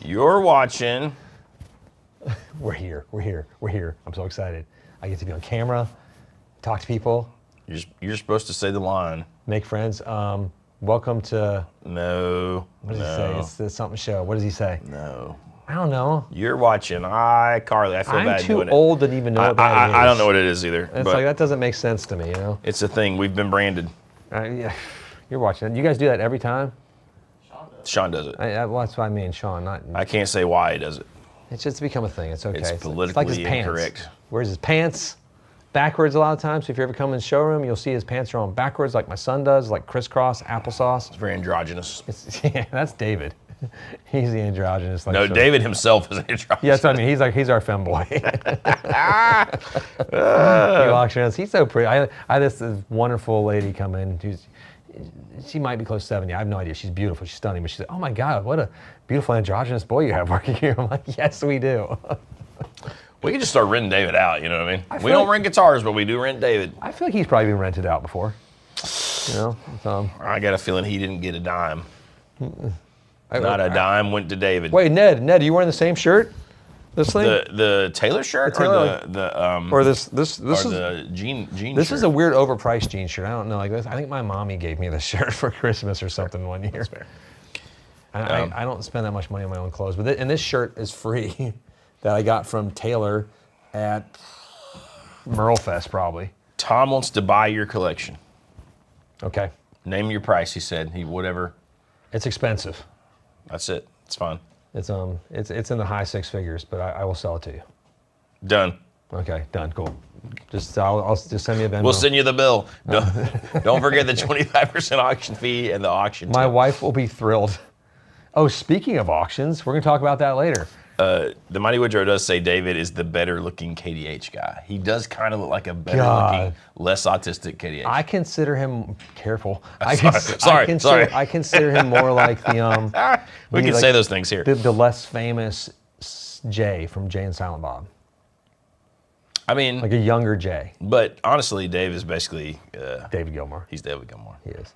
You're watching. We're here. I'm so excited. I get to be on camera, talk to people. You're supposed to say the line. Make friends. Welcome to... No. What does he say? It's the something show. What does he say? No. I don't know. You're watching iCarly. I feel bad doing it. I'm too old to even know what that is. I don't know what it is either. It's like, that doesn't make sense to me, you know? It's a thing. We've been branded. Yeah. You're watching it. You guys do that every time? Sean does it. Well, that's what I mean, Sean. Not. I can't say why he does it. It's just become a thing. It's okay. It's politically like his pants. incorrect. Wears his pants backwards a lot of times. So if you ever come in the showroom, you'll see his pants are on backwards like my son does, like crisscross, applesauce. It's very androgynous. Yeah, that's David. He's the androgynous. Like, no, David himself is androgynous. Yeah, that's what I mean. He's our femboy. He walks around. He's so pretty. I had this wonderful lady come in. She might be close to 70. I have no idea. She's beautiful. She's stunning. But she's like, oh my God, what a beautiful androgynous boy you have working here. I'm like, yes, we do. We can just start renting David out, you know what I mean? We don't rent guitars, but we do rent David. I feel like he's probably been rented out before. You know? I got a feeling he didn't get a dime. Not a dime went to David. Wait, Ned, are you wearing the same shirt? This thing? The Taylor shirt or this or is the jean This shirt? is a weird overpriced jean shirt. I don't know. Like this, I think my mommy gave me this shirt for Christmas or something one year. That's fair. I don't spend that much money on my own clothes, but and this shirt is free that I got from Taylor at Merlefest probably. Tom wants to buy your collection. Okay. Name your price, he said. Whatever. It's expensive. That's it. It's fine. It's in the high six figures, but I will sell it to you. Done. Okay, done. Cool. I'll just send me a Venmo. We'll send you the bill. Don't forget the 25% auction fee and the auction. My wife will be thrilled. Oh, speaking of auctions, we're going to talk about that later. The Mighty Woodrow does say David is the better looking KDH guy. He does kind of look like a better looking, less autistic KDH. I consider him careful. I consider him more like the we can say those things here. The less famous Jay from Jay and Silent Bob. I mean, like a younger Jay. But honestly, Dave is basically David Gilmour. He's David Gilmour. He is,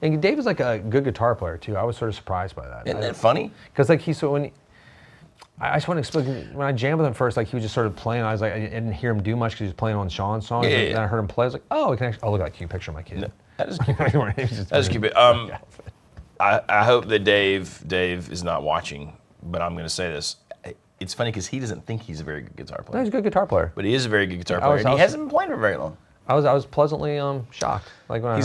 and Dave is like a good guitar player too. I was sort of surprised by that. Isn't that funny? Because like I just want to explain, when I jammed with him first, like he was just sort of playing. I was like, I didn't hear him do much because he was playing on Sean's songs. Yeah. And I heard him play. I was like, oh, we can actually, look at that cute picture of my kid. No, that is cute. That is cute. I hope that Dave is not watching, but I'm going to say this. It's funny because he doesn't think he's a very good guitar player. No, he's a good guitar player. But he is a very good guitar player, and he hasn't been playing for very long. I was pleasantly shocked. Like when I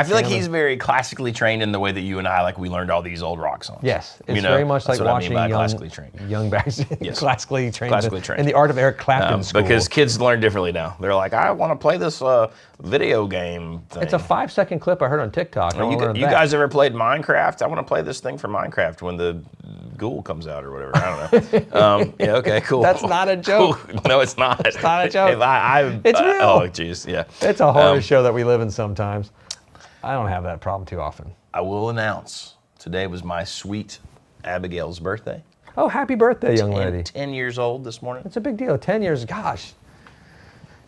feel like he's very classically trained in the way that you and I, we learned all these old rock songs. Yes, it's very much like watching classically trained. Young backs, yes. classically trained in the art of Eric Clapton school. Because kids learn differently now. They're like, I want to play this video game thing. It's a 5-second clip I heard on TikTok. You guys ever played Minecraft? I want to play this thing for Minecraft when the ghoul comes out or whatever. I don't know. Yeah, okay, cool. That's not a joke. Cool. No, it's not. It's not a joke. It's real. Oh, jeez, yeah. It's a horror show that we live in sometimes. I don't have that problem too often. I will announce, today was my sweet Abigail's birthday. Oh, happy birthday, young lady. 10 years old this morning. It's a big deal. 10 years, gosh.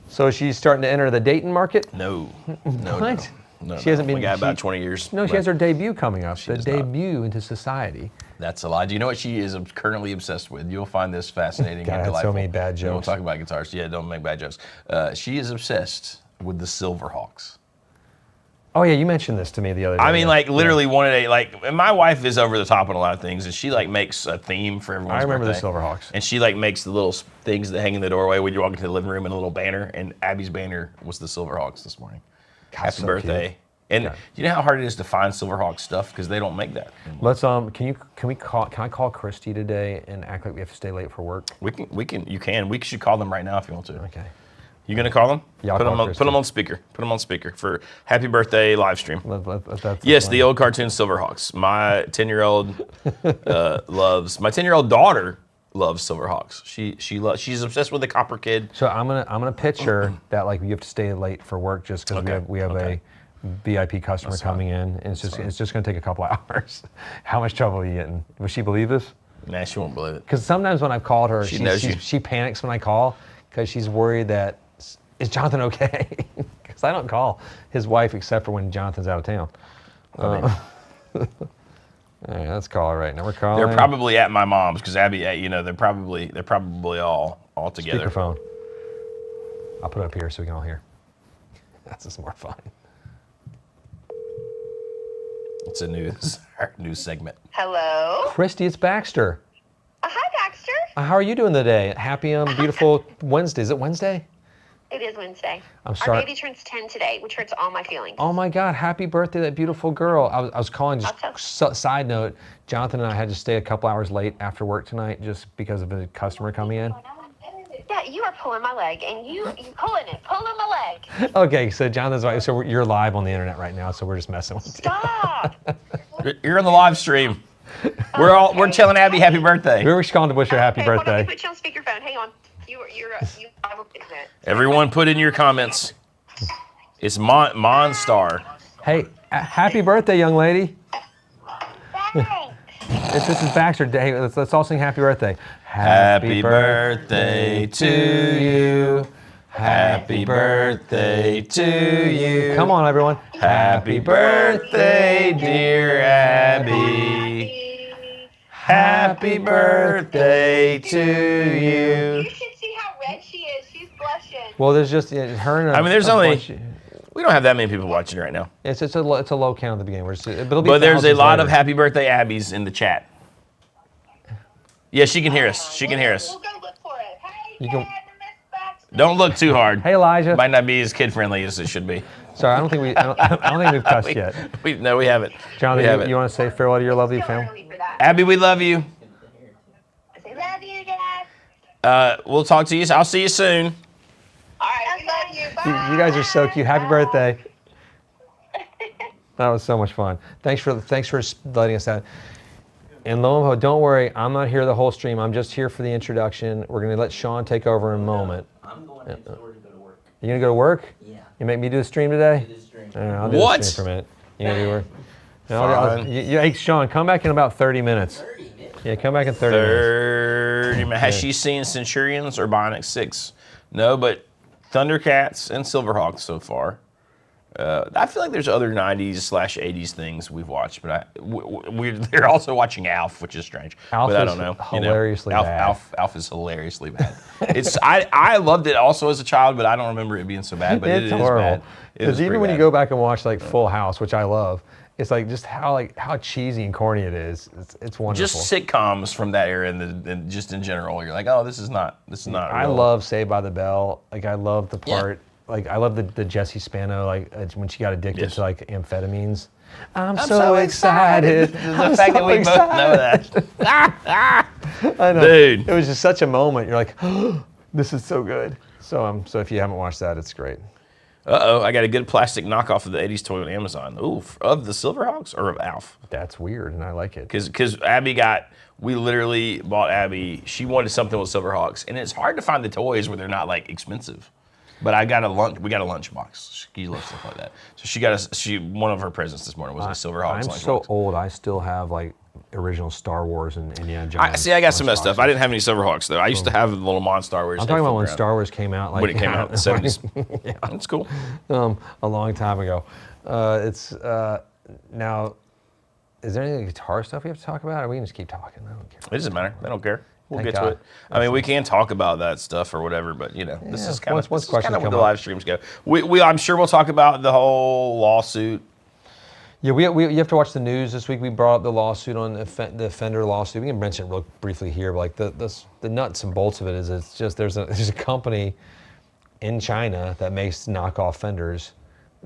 So she's starting to enter the dating market? No. What? No. She hasn't been. We got about 20 years. No, she has her debut coming up. The debut into society. That's a lie. Do you know what she is currently obsessed with? You'll find this fascinating and delightful. So many bad jokes. We'll talk about guitars. Yeah, don't make bad jokes. She is obsessed with the Silverhawks. Oh yeah, you mentioned this to me the other day. I mean, literally one day, and my wife is over the top on a lot of things, and she makes a theme for everyone's birthday. I remember the Silverhawks. And she makes the little things that hang in the doorway when you walk into the living room and a little banner. And Abby's banner was the Silverhawks this morning. Happy birthday! Cute. And you know how hard it is to find Silverhawks stuff because they don't make that anymore. Let's can I call Christy today and act like we have to stay late for work? You can. We should call them right now if you want to. Okay. You gonna call them? Yeah, put them on speaker. Put them on speaker for happy birthday live stream. Yes, the old cartoon Silverhawks. My 10-year-old loves. My 10-year-old daughter loves Silverhawks. She's obsessed with the Copper Kid. So I'm gonna pitch her that you have to stay late for work just because we have a VIP customer coming in, and it's just gonna take a couple of hours. How much trouble are you getting? Will she believe this? Nah, she won't believe it. Because sometimes when I've called her, she panics when I call because she's worried that. Is Jonathan okay? Because I don't call his wife except for when Jonathan's out of town. All right, let's call her right now. We're calling. They're probably at my mom's because Abby, they're probably all together. Speakerphone. I'll put it up here so we can all hear. That's just more fun. It's our new segment. Hello. Christy, it's Baxter. Hi, Baxter. How are you doing today? Happy beautiful Wednesday. Is it Wednesday? It is Wednesday. I'm sorry. Our baby turns 10 today, which hurts all my feelings. Oh my God! Happy birthday, that beautiful girl. I was calling. Just side note, Jonathan and I had to stay a couple hours late after work tonight just because of a customer coming in. Yeah, you are pulling my leg, and you pulling my leg. Okay, so Jonathan's right. So you're live on the internet right now, so we're just messing with you. Stop. You're on the live stream. We're telling Abby happy birthday. We were just calling to wish her happy birthday. Hold on, let me put you on speakerphone. Hang on. I will fix that. Everyone, put in your comments. It's Monstar. Hey, happy birthday, young lady. This is Baxter. Hey, let's all sing happy birthday. Happy birthday to you. Happy birthday to you. Come on, everyone. Happy birthday, dear Abby. Happy birthday to you. You should see how red she is. She's blushing. Well, there's just her and I mean, there's we don't have that many people watching right now. It's a low count at the beginning. But there's a lot of happy birthday Abbies in the chat. Yeah, she can hear us. She can hear us. We'll go look for it. Hey, You can- Dad, Miss Baxter. Don't look too hard. Hey, Elijah. Might not be as kid friendly as it should be. Sorry, I don't think we've cussed yet. No, we haven't. Jonathan, you want to say farewell to your lovely Still family? early for that. Abby, we love you. I say, love you, Dad. We'll talk to you. I'll see you soon. All right, we love you. Bye. You guys are so cute. Happy birthday. That was so much fun. Thanks for letting us out. And lo and behold, don't worry, I'm not here the whole stream. I'm just here for the introduction. We're going to let Sean take over in a moment. I'm going next door to go to work. You going to go to work? Yeah. You make me do the stream today? Do this stream. All right, I'll do What? the stream for a minute. You going to do work? Fine. Hey, Sean, come back in about 30 minutes. 30 minutes. Yeah, come back in 30 minutes. 30 minutes. Has she seen Centurions or Bionic 6? No, but Thundercats and Silverhawks so far. I feel like there's other 90s/80s things we've watched, but they're also watching Alf, which is strange. Alf but I is don't know. hilariously bad. Alf is hilariously bad. I loved it also as a child, but I don't remember it being so bad. But It's it is horrible. bad. Because even when you go back and watch like Full House, which I love, it's like just how cheesy and corny it is. It's wonderful. just sitcoms from that era and just in general, you're like, oh, this is not. I real. love Saved by the Bell. Like I love the Yeah. part. Like I love the Jessie Spano, like when she got addicted Yes. to like amphetamines. I'm so excited. I'm The fact that we both know that. I know. Dude. It was just such a moment. You're like, this is so good. So if you haven't watched that, it's great. Uh-oh, I got a good plastic knockoff of the 80s toy on Amazon. Ooh, of the Silverhawks or of Alf? That's weird, and I like it. Because we literally bought Abby, she wanted something with Silverhawks, and it's hard to find the toys where they're not like expensive. But we got a lunchbox. She loves stuff like that. So one of her presents this morning was a Silverhawks I'm lunchbox. so old. I still have like original Star Wars and Indiana Jones. I got some of that stuff. I lunchboxes. didn't have any Silverhawks though. I used to have the little Monstar where I'm talking about when Star Wars came out. Like when it came out in the 70s. yeah. That's cool. A long time ago. Now, is there any guitar stuff we have to talk about, or we can just keep talking? I don't care. It doesn't matter. They don't care. We'll Thank get God. to it. I mean, we can talk about that stuff or whatever, but this is kind of once questions what come the up. live streams go. I'm sure we'll talk about the whole lawsuit. Yeah, you have to watch the news this week. We brought up the lawsuit on the Fender lawsuit. We can mention it real briefly here, but like the nuts and bolts of it is it's just there's a company in China that makes knockoff Fenders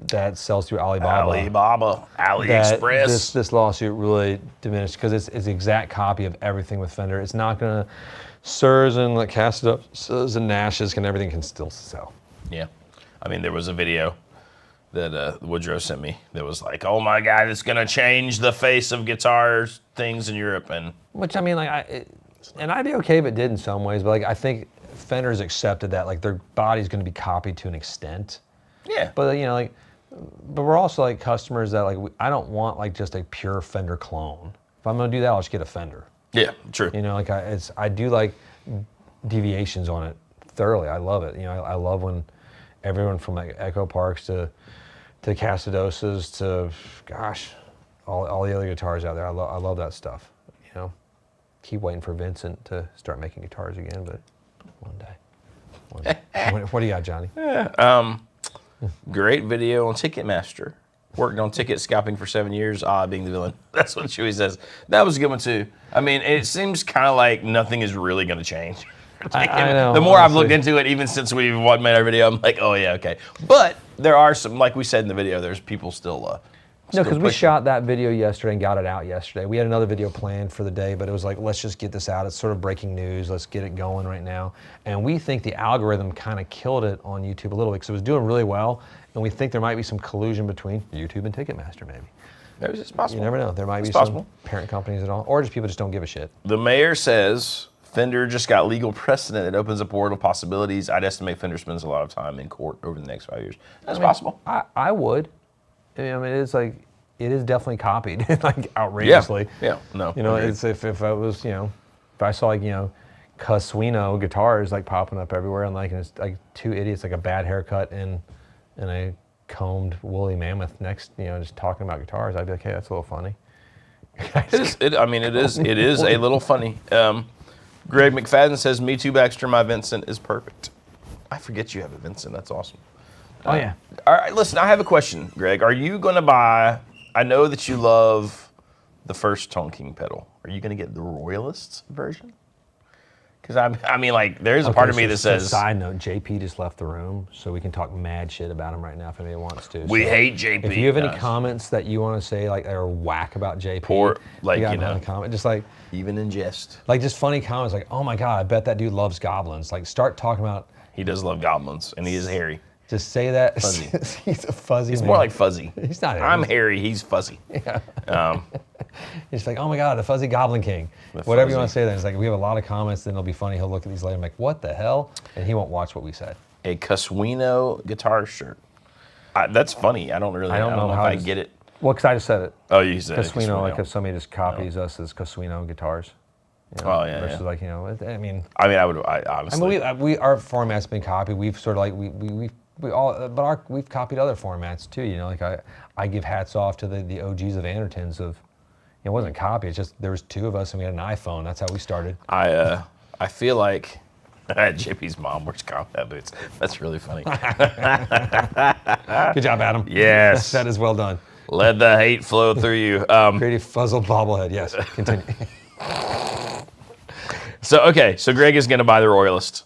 that sells through Alibaba. AliExpress. This lawsuit really diminished because it's the exact copy of everything with Fender. It's not gonna Sirs and like Cassidosas and Nashes everything can still sell. Yeah, I mean there was a video that Woodrow sent me that was like, oh my God, it's gonna change the face of guitar things in Europe, and Which I mean, like and I'd be okay if it did in some ways, but like I think Fender's accepted that like their body's going to be copied to an extent. yeah, But but we're also like customers that like I don't want like just a pure Fender clone. If I'm going to do that, I'll just get a Fender. yeah, true. Like I do like deviations on it thoroughly. I love it. I love when everyone from like Echo Parks to Cassidosas to all the other guitars out there. I love that stuff. You know, keep waiting for Vincent to start making guitars again, but one day. What do you got, Johnny? Great video on Ticketmaster. Worked on ticket scalping for 7 years. Being the villain. That's what Chewy says. That was a good one too. I mean, it seems kind of like nothing is really going to change. I know. The more honestly. I've looked into it, even since we've made our video, I'm like, oh yeah, okay. But there are some, like we said in the video, there's people still. No, because we shot that video yesterday and got it out yesterday. We had another video planned for the day, but it was like, let's just get this out. It's sort of breaking news. Let's get it going right now. And we think the algorithm kind of killed it on YouTube a little bit because it was doing really well. And we think there might be some collusion between YouTube and Ticketmaster, maybe. Maybe it's possible. You never know. There might be possible. some parent companies at all, or just people just don't give a shit. The mayor says Fender just got legal precedent that opens up a world of possibilities. I'd estimate Fender spends a lot of time in court over the next 5 years. That's possible. I would. I mean, it is definitely copied, like outrageously. Yeah. No. You know, agreed. it's if I was, if I saw like, Casuino guitars like popping up everywhere and it's like two idiots, like a bad haircut and a combed woolly mammoth next, just talking about guitars, I'd be like, hey, that's a little funny. It is a little funny. Greg McFadden says, "Me too, Baxter. My Vincent is perfect." I forget you have a Vincent. That's awesome. Oh yeah. All right, listen. I have a question, Greg. Are you going to buy? I know that you love the first Tone King pedal. Are you going to get the Royalists version? Because I mean, like, there's a part of me that says. Side note: JP just left the room, so we can talk mad shit about him right now if anybody wants to. We hate JP. If you have any comments that you want to say, like, that are whack about JP, comment, just like. Even in jest. Like, just funny comments like, oh my God, I bet that dude loves goblins. Like, start talking about. He does love goblins, and he is hairy. Just say that. Fuzzy. He's a fuzzy. He's more like fuzzy. He's not hairy. I'm hairy, he's fuzzy. Yeah. He's like, oh my God, the fuzzy Goblin King. Whatever you want to say then. It's like, we have a lot of comments, then it'll be funny. He'll look at these later and be like, what the hell? And he won't watch what we said. A Casuino guitar shirt. That's funny. I don't know if I get it. Well, because I just said it. Oh, you said Casuino, like if somebody just copies us as Casuino guitars. Oh, yeah. Versus like, I mean. I honestly. We our format's been copied. We've sort of like, we've copied other formats too, like I give hats off to the OGs of Andertons of, it wasn't copy, it's just there was two of us and we had an iPhone. That's how we started. I feel like JP's mom wears combat boots. That's really funny. Good job, Adam. Yes. That is well done. Let the hate flow through you. Pretty fuzzled bobblehead, yes. Continue. So Greg is going to buy the Royalist.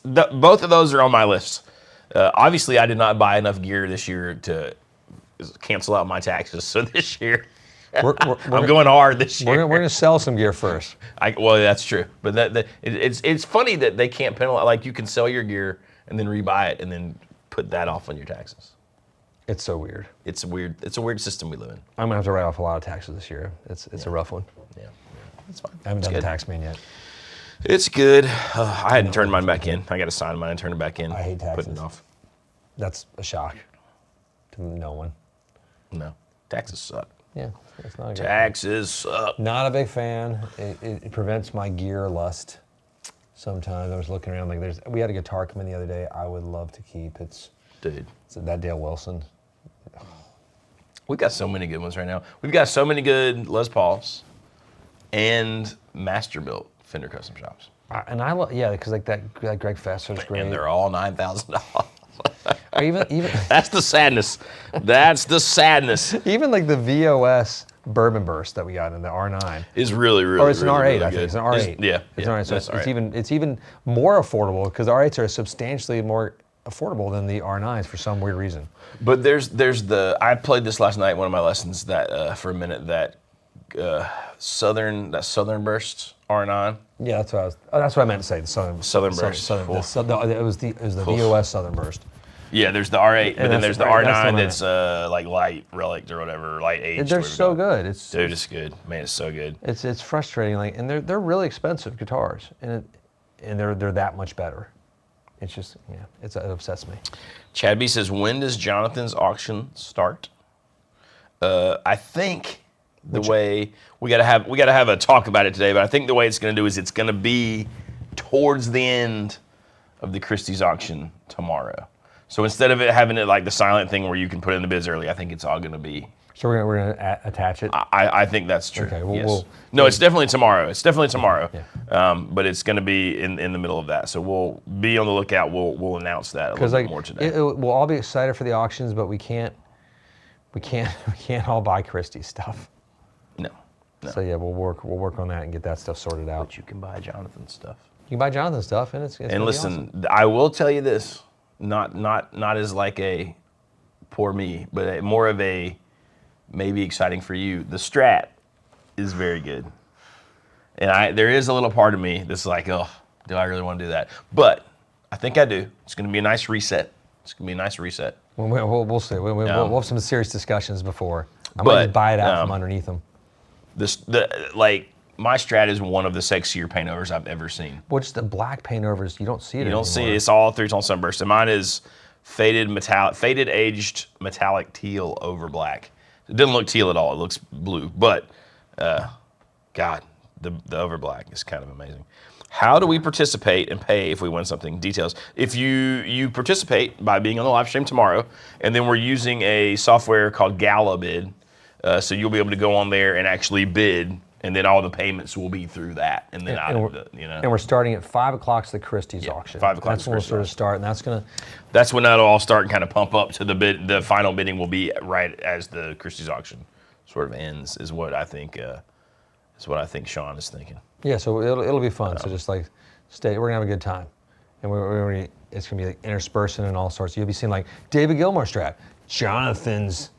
Both of those are on my list. Obviously, I did not buy enough gear this year to cancel out my taxes. So this year, I'm going hard this year. We're going to sell some gear first. Well, that's true. But it's funny that they can't penalize. Like, you can sell your gear and then rebuy it and then put that off on your taxes. It's so weird. It's a weird system we live in. I'm going to have to write off a lot of taxes this year. It's a rough one. Yeah. It's fine. I haven't done the tax man yet. It's good. I hadn't turned mine back in. I got to sign mine and turn it back in. I hate taxes. Put it off. That's a shock to no one. No. Taxes suck. Yeah, it's not a good Taxes suck. Not a big fan. It prevents my gear lust. Sometimes I was looking around like we had a guitar come in the other day I would love to keep. It's that Dale Wilson. We've got so many good ones right now. We've got so many good Les Pauls and master built Fender custom shops. And I love, because like that Greg Fesser's great. And they're all $9,000. Or even That's the sadness. That's the sadness. Even like the VOS Bourbon Burst that we got in the R9 is really, or it's really, an R8. really I think it's an R8. It's an R8. So it's even more affordable because R8s are substantially more affordable than the R9s for some weird reason. But there's I played this last night, one of my lessons, that for a minute, that Southern Burst R9. Yeah, that's what I meant to say. The Southern Burst. It was the VOS Southern Burst. Yeah, there's the R8, but then there's the R9 that's like light relic or whatever, light aged. They're so good. They're just good, man. It's so good. It's frustrating, like, and they're really expensive guitars, and they're that much better. It's just it upsets me. Chad B says, when does Jonathan's auction start? I think way we gotta have a talk about it today, but I think the way it's gonna do is it's gonna be towards the end of the Christie's auction tomorrow. So instead of it having it like the silent thing where you can put in the bids early, I think it's all gonna be So we're gonna attach it. I think that's true. Okay, yes. No, it's definitely tomorrow. It's definitely tomorrow. Yeah. But it's going to be in the middle of that. So we'll be on the lookout. We'll announce that a little bit more today. We'll all be excited for the auctions, but we can't all buy Christie's stuff. No. So yeah, we'll work on that and get that stuff sorted out. But you can buy Jonathan's stuff. You can buy Jonathan's stuff, and it's And listen, awesome. I will tell you this, not as like a poor me, but more of a maybe exciting for you. The Strat is very good. And there is a little part of me that's like, oh, do I really want to do that? But I think I do. It's going to be a nice reset. We'll see. We'll have some serious discussions before. I might just buy it out from underneath them. My Strat is one of the sexier paint overs I've ever seen. Well, just the black paint overs, you don't see it You anymore. don't see it. It's all three-tone sunburst. And mine is faded aged metallic teal over black. It didn't look teal at all. It looks blue. But, God, the over black is kind of amazing. How do we participate and pay if we win something? Details. If you participate by being on the live stream tomorrow, and then we're using a software called Gala Bid, so you'll be able to go on there and actually bid, and then all the payments will be through that, and then And we're starting at 5 o'clock to the Christie's auction. 5 o'clock. That's when we'll sort of start, and that's when that'll all start and kind of pump up to the bid. The final bidding will be right as the Christie's auction sort of ends, is what I think. Sean is thinking. Yeah, so it'll be fun. So just like stay, we're gonna have a good time, and it's gonna be like interspersing and all sorts. You'll be seeing like David Gilmour Strat, Jonathan's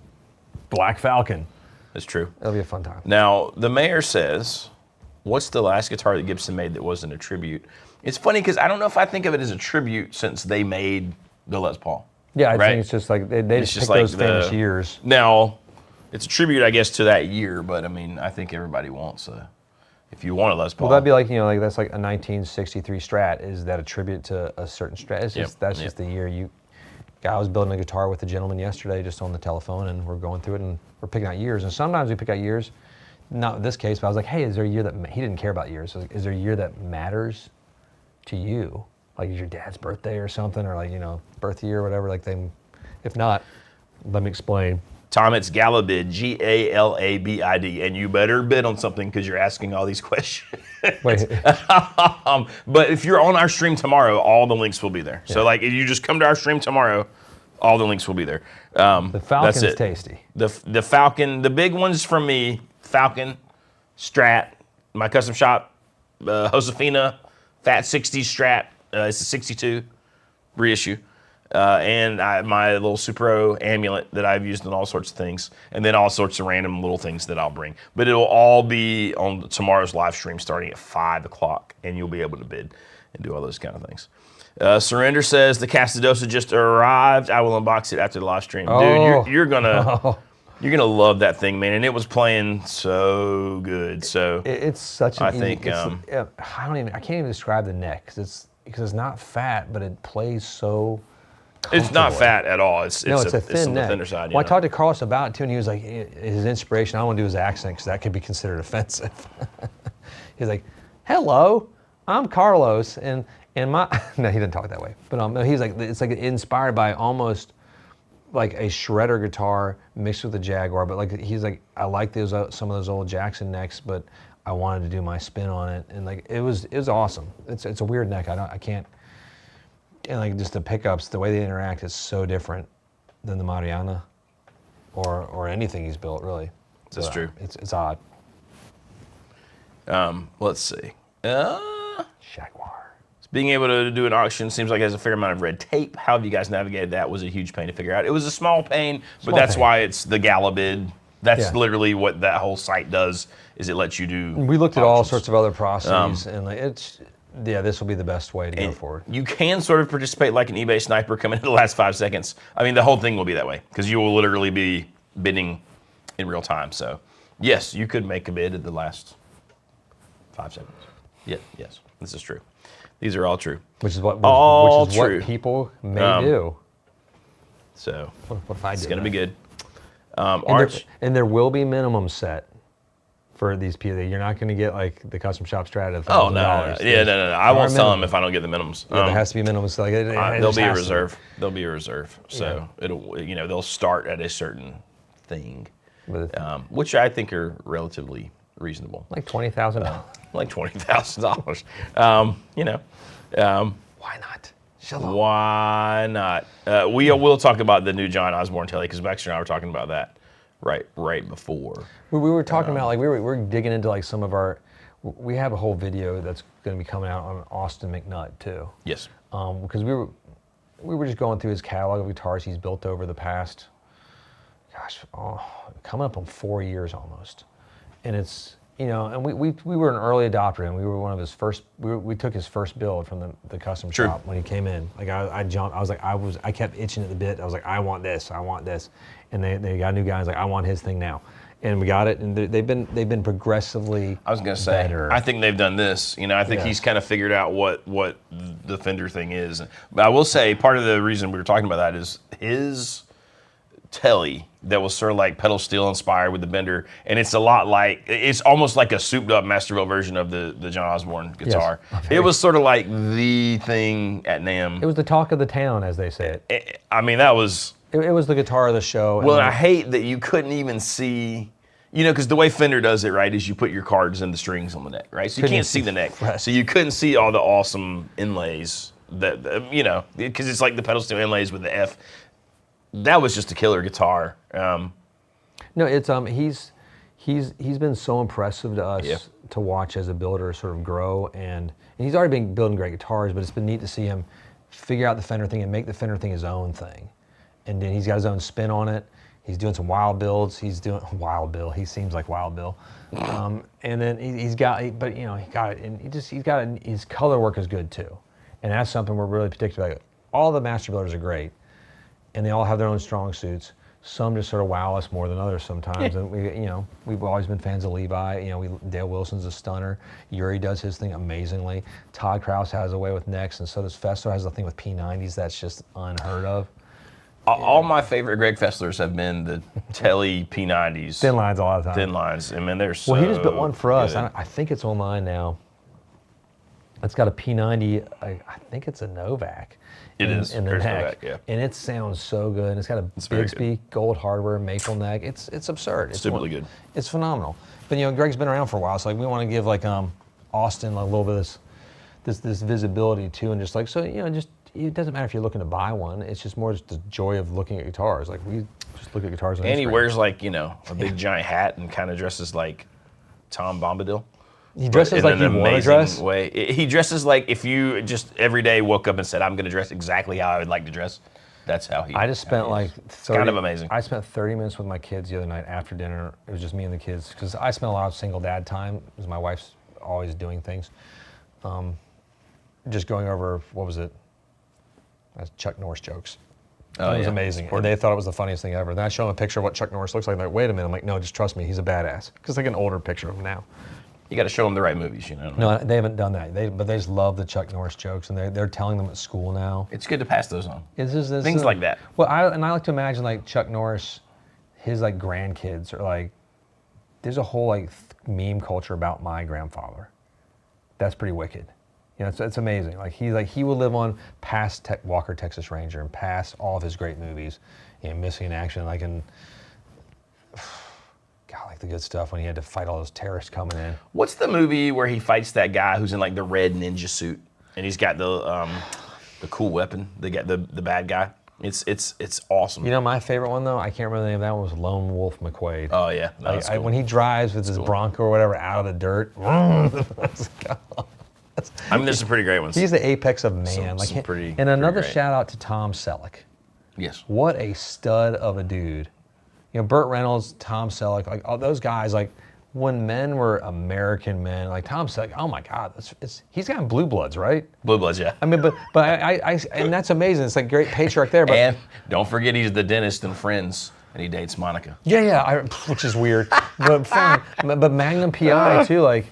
Black Falcon. That's true. It'll be a fun time. Now the mayor says, "What's the last guitar that Gibson made that wasn't a tribute?" It's funny because I don't know if I think of it as a tribute since they made the Les Paul. Yeah, I think it's just like they just pick those famous years. Now, it's a tribute, I guess, to that year, but I mean, I think everybody wants a. If you want a Les Paul, Well, that'd be like that's like a 1963 Strat. Is that a tribute to a certain Strat? It's just just the year I was building a guitar with a gentleman yesterday, just on the telephone, and we're going through it, and we're picking out years. And sometimes we pick out years, not in this case, but I was like, hey, is there a year that he didn't care about years? So is there a year that matters to you? Like, is your dad's birthday or something, or like birth year or whatever? Like if not, let me explain. Tom, it's Galabid, Galabid, and you better bid on something because you're asking all these questions. Wait. But if you're on our stream tomorrow, all the links will be there. Yeah. So like, if you just come to our stream tomorrow, all the links will be there. The Falcon's tasty. The Falcon, the big ones from me: Falcon, Strat, my custom shop, Josefina, Fat 60s Strat. It's a 62 reissue. And my little Supro amulet that I've used in all sorts of things, and then all sorts of random little things that I'll bring. But it'll all be on tomorrow's live stream starting at 5 o'clock, and you'll be able to bid and do all those kind of things. Surrender says the Castadosa just arrived. I will unbox it after the live stream. Dude, you're gonna love that thing, man. And it was playing so good. So it's such an. I think I can't even describe the neck because it's not fat, but it plays so. It's not fat at all. It's a thin neck. The thinner side. Well, I talked to Carlos about it too, and he was like, his inspiration. I don't want to do his accent because that could be considered offensive. He's like, "Hello, I'm Carlos," and my no, he didn't talk that way. But he's like, it's like inspired by almost like a shredder guitar mixed with a Jaguar. But like he's like, I like some of those old Jackson necks, but I wanted to do my spin on it, and like it was awesome. It's a weird neck. I can't. And like just the pickups, the way they interact is so different than the Mariana or anything he's built, really. That's true. It's odd. Let's see. Jaguar. Being able to do an auction seems like it has a fair amount of red tape. How have you guys navigated that? Was a huge pain to figure out. It was a small pain, but that's why it's the Galabid. That's literally what that whole site does. Is it lets you do. We looked at all sorts of other processes, and like this will be the best way to go forward. You can sort of participate like an eBay sniper coming in the last 5 seconds. I mean, the whole thing will be that way because you will literally be bidding in real time. So, yes, you could make a bid at the last 5 seconds. Yeah, yes, this is true. These are all true. Which is what people may do. So, what if I did? It's going to be good. And there will be minimum set. For these people, you're not going to get like the custom shop Strat at $1,000. Oh no! I won't sell them if I don't get the minimums. Yeah, there has to be minimums. Like there'll be a reserve. There'll be a reserve. So they'll start at a certain thing. which I think are relatively reasonable. Like $20,000. Like $20,000. You know, Why not? Shalom. why not? We will talk about the new John Osborne telly because Baxter and I were talking about that right before. We were talking about like we were digging into like some of our. We have a whole video that's going to be coming out on Austin McNut too. Yes. Because we were just going through his catalog of guitars he's built over the past, coming up on 4 years almost, and it's. You know, and we were an early adopter, and we were one of his first. We took his first build from the custom shop when he came in. Like I jumped. I kept itching at the bit. I was like, I want this, and they got a new guy. I was like, I want his thing now, and we got it. And they've been progressively. I was gonna say, better. I think they've done this. You know, I think he's kind of figured out what the Fender thing is. But I will say, part of the reason we were talking about that is his telly that was sort of like pedal steel inspired with the bender, and it's almost like a souped up Masterville version of the John Osborne guitar. Yes. It was sort of like the thing at NAMM. It was the talk of the town, as they say it. I mean, that was. It was the guitar of the show. Well, I hate that you couldn't even see. You know, because the way Fender does it, right, is you put your cards in the strings on the neck, right? So you can't see the neck. Right. So you couldn't see all the awesome inlays that you know, because it's like the pedal steel inlays with the F. That was just a killer guitar. No, it's he's been so impressive to us to watch as a builder sort of grow, and he's already been building great guitars, but it's been neat to see him figure out the Fender thing and make the Fender thing his own thing. And then he's got his own spin on it. He's doing some wild builds. He's doing Wild Bill. He seems like Wild Bill. And then he's got, but you know, he got it, and his color work is good too, and that's something we're really particular about. All the master builders are great, and they all have their own strong suits. Some just sort of wow us more than others sometimes, and we've always been fans of Levi. You know, Dale Wilson's a stunner. Yuri does his thing amazingly. Todd Krause has a way with necks, and so does Fessler has a thing with P90s that's just unheard of. All my favorite Greg Fesslers have been the Telly P90s. Thin lines a lot of times. Thin lines. I mean, they're so Well, he just built one for us. good. I think it's online now. It's got a P90. I think it's a Novak. It is. in the There's neck, Novak, yeah. and it sounds so good. And it's got a very Bigsby gold hardware maple neck. It's absurd. It's really good. It's phenomenal. But you know, Greg's been around for a while, so like we want to give like Austin a little bit of this visibility too, and just like so you know just. It doesn't matter if you're looking to buy one. It's just more just the joy of looking at guitars. Like we just look at guitars on And he Instagram. wears like, you know, a big giant hat and kind of dresses like Tom Bombadil. He dresses but like in you an want to amazing dress. way. He dresses like if you just every day woke up and said, I'm going to dress exactly how I would like to dress. That's how he I just spent like 30, kind of amazing. I spent 30 minutes with my kids the other night after dinner. It was just me and the kids because I spent a lot of single dad time because my wife's always doing things. Just going over, what was it? That's Chuck Norris jokes. It was amazing. And they thought it was the funniest thing ever. Then I show them a picture of what Chuck Norris looks like. They're like, wait a minute. I'm like, no, just trust me. He's a badass. Because like an older picture of him now. You got to show them the right movies, you know. No, they haven't done that. But they just love the Chuck Norris jokes, and they're telling them at school now. It's good to pass those on. Things like that. Well, I like to imagine like Chuck Norris, his like grandkids are like, there's a whole like meme culture about my grandfather. That's pretty wicked. You know, it's amazing. Like he will live on past Walker Texas Ranger and past all of his great movies, you know, Missing in Action, like in God, like the good stuff when he had to fight all those terrorists coming in. What's the movie where he fights that guy who's in like the red ninja suit and he's got the cool weapon? They got the bad guy. It's awesome. You know, my favorite one though, I can't remember the name of that one, was Lone Wolf McQuade. Oh yeah, that's cool. When he drives with his Bronco or whatever out of the dirt. I mean, there's some pretty great ones. He's the apex of man. And another shout out to Tom Selleck. Yes. What a stud of a dude. You know, Burt Reynolds, Tom Selleck, like all those guys, like when men were American men, like Tom Selleck, oh my God, he's got Blue Bloods, right? Blue Bloods, yeah. I mean, but and that's amazing. It's like great patriarch there. But and don't forget he's the dentist in Friends, and he dates Monica. Yeah, which is weird, but fine. But Magnum PI too, like.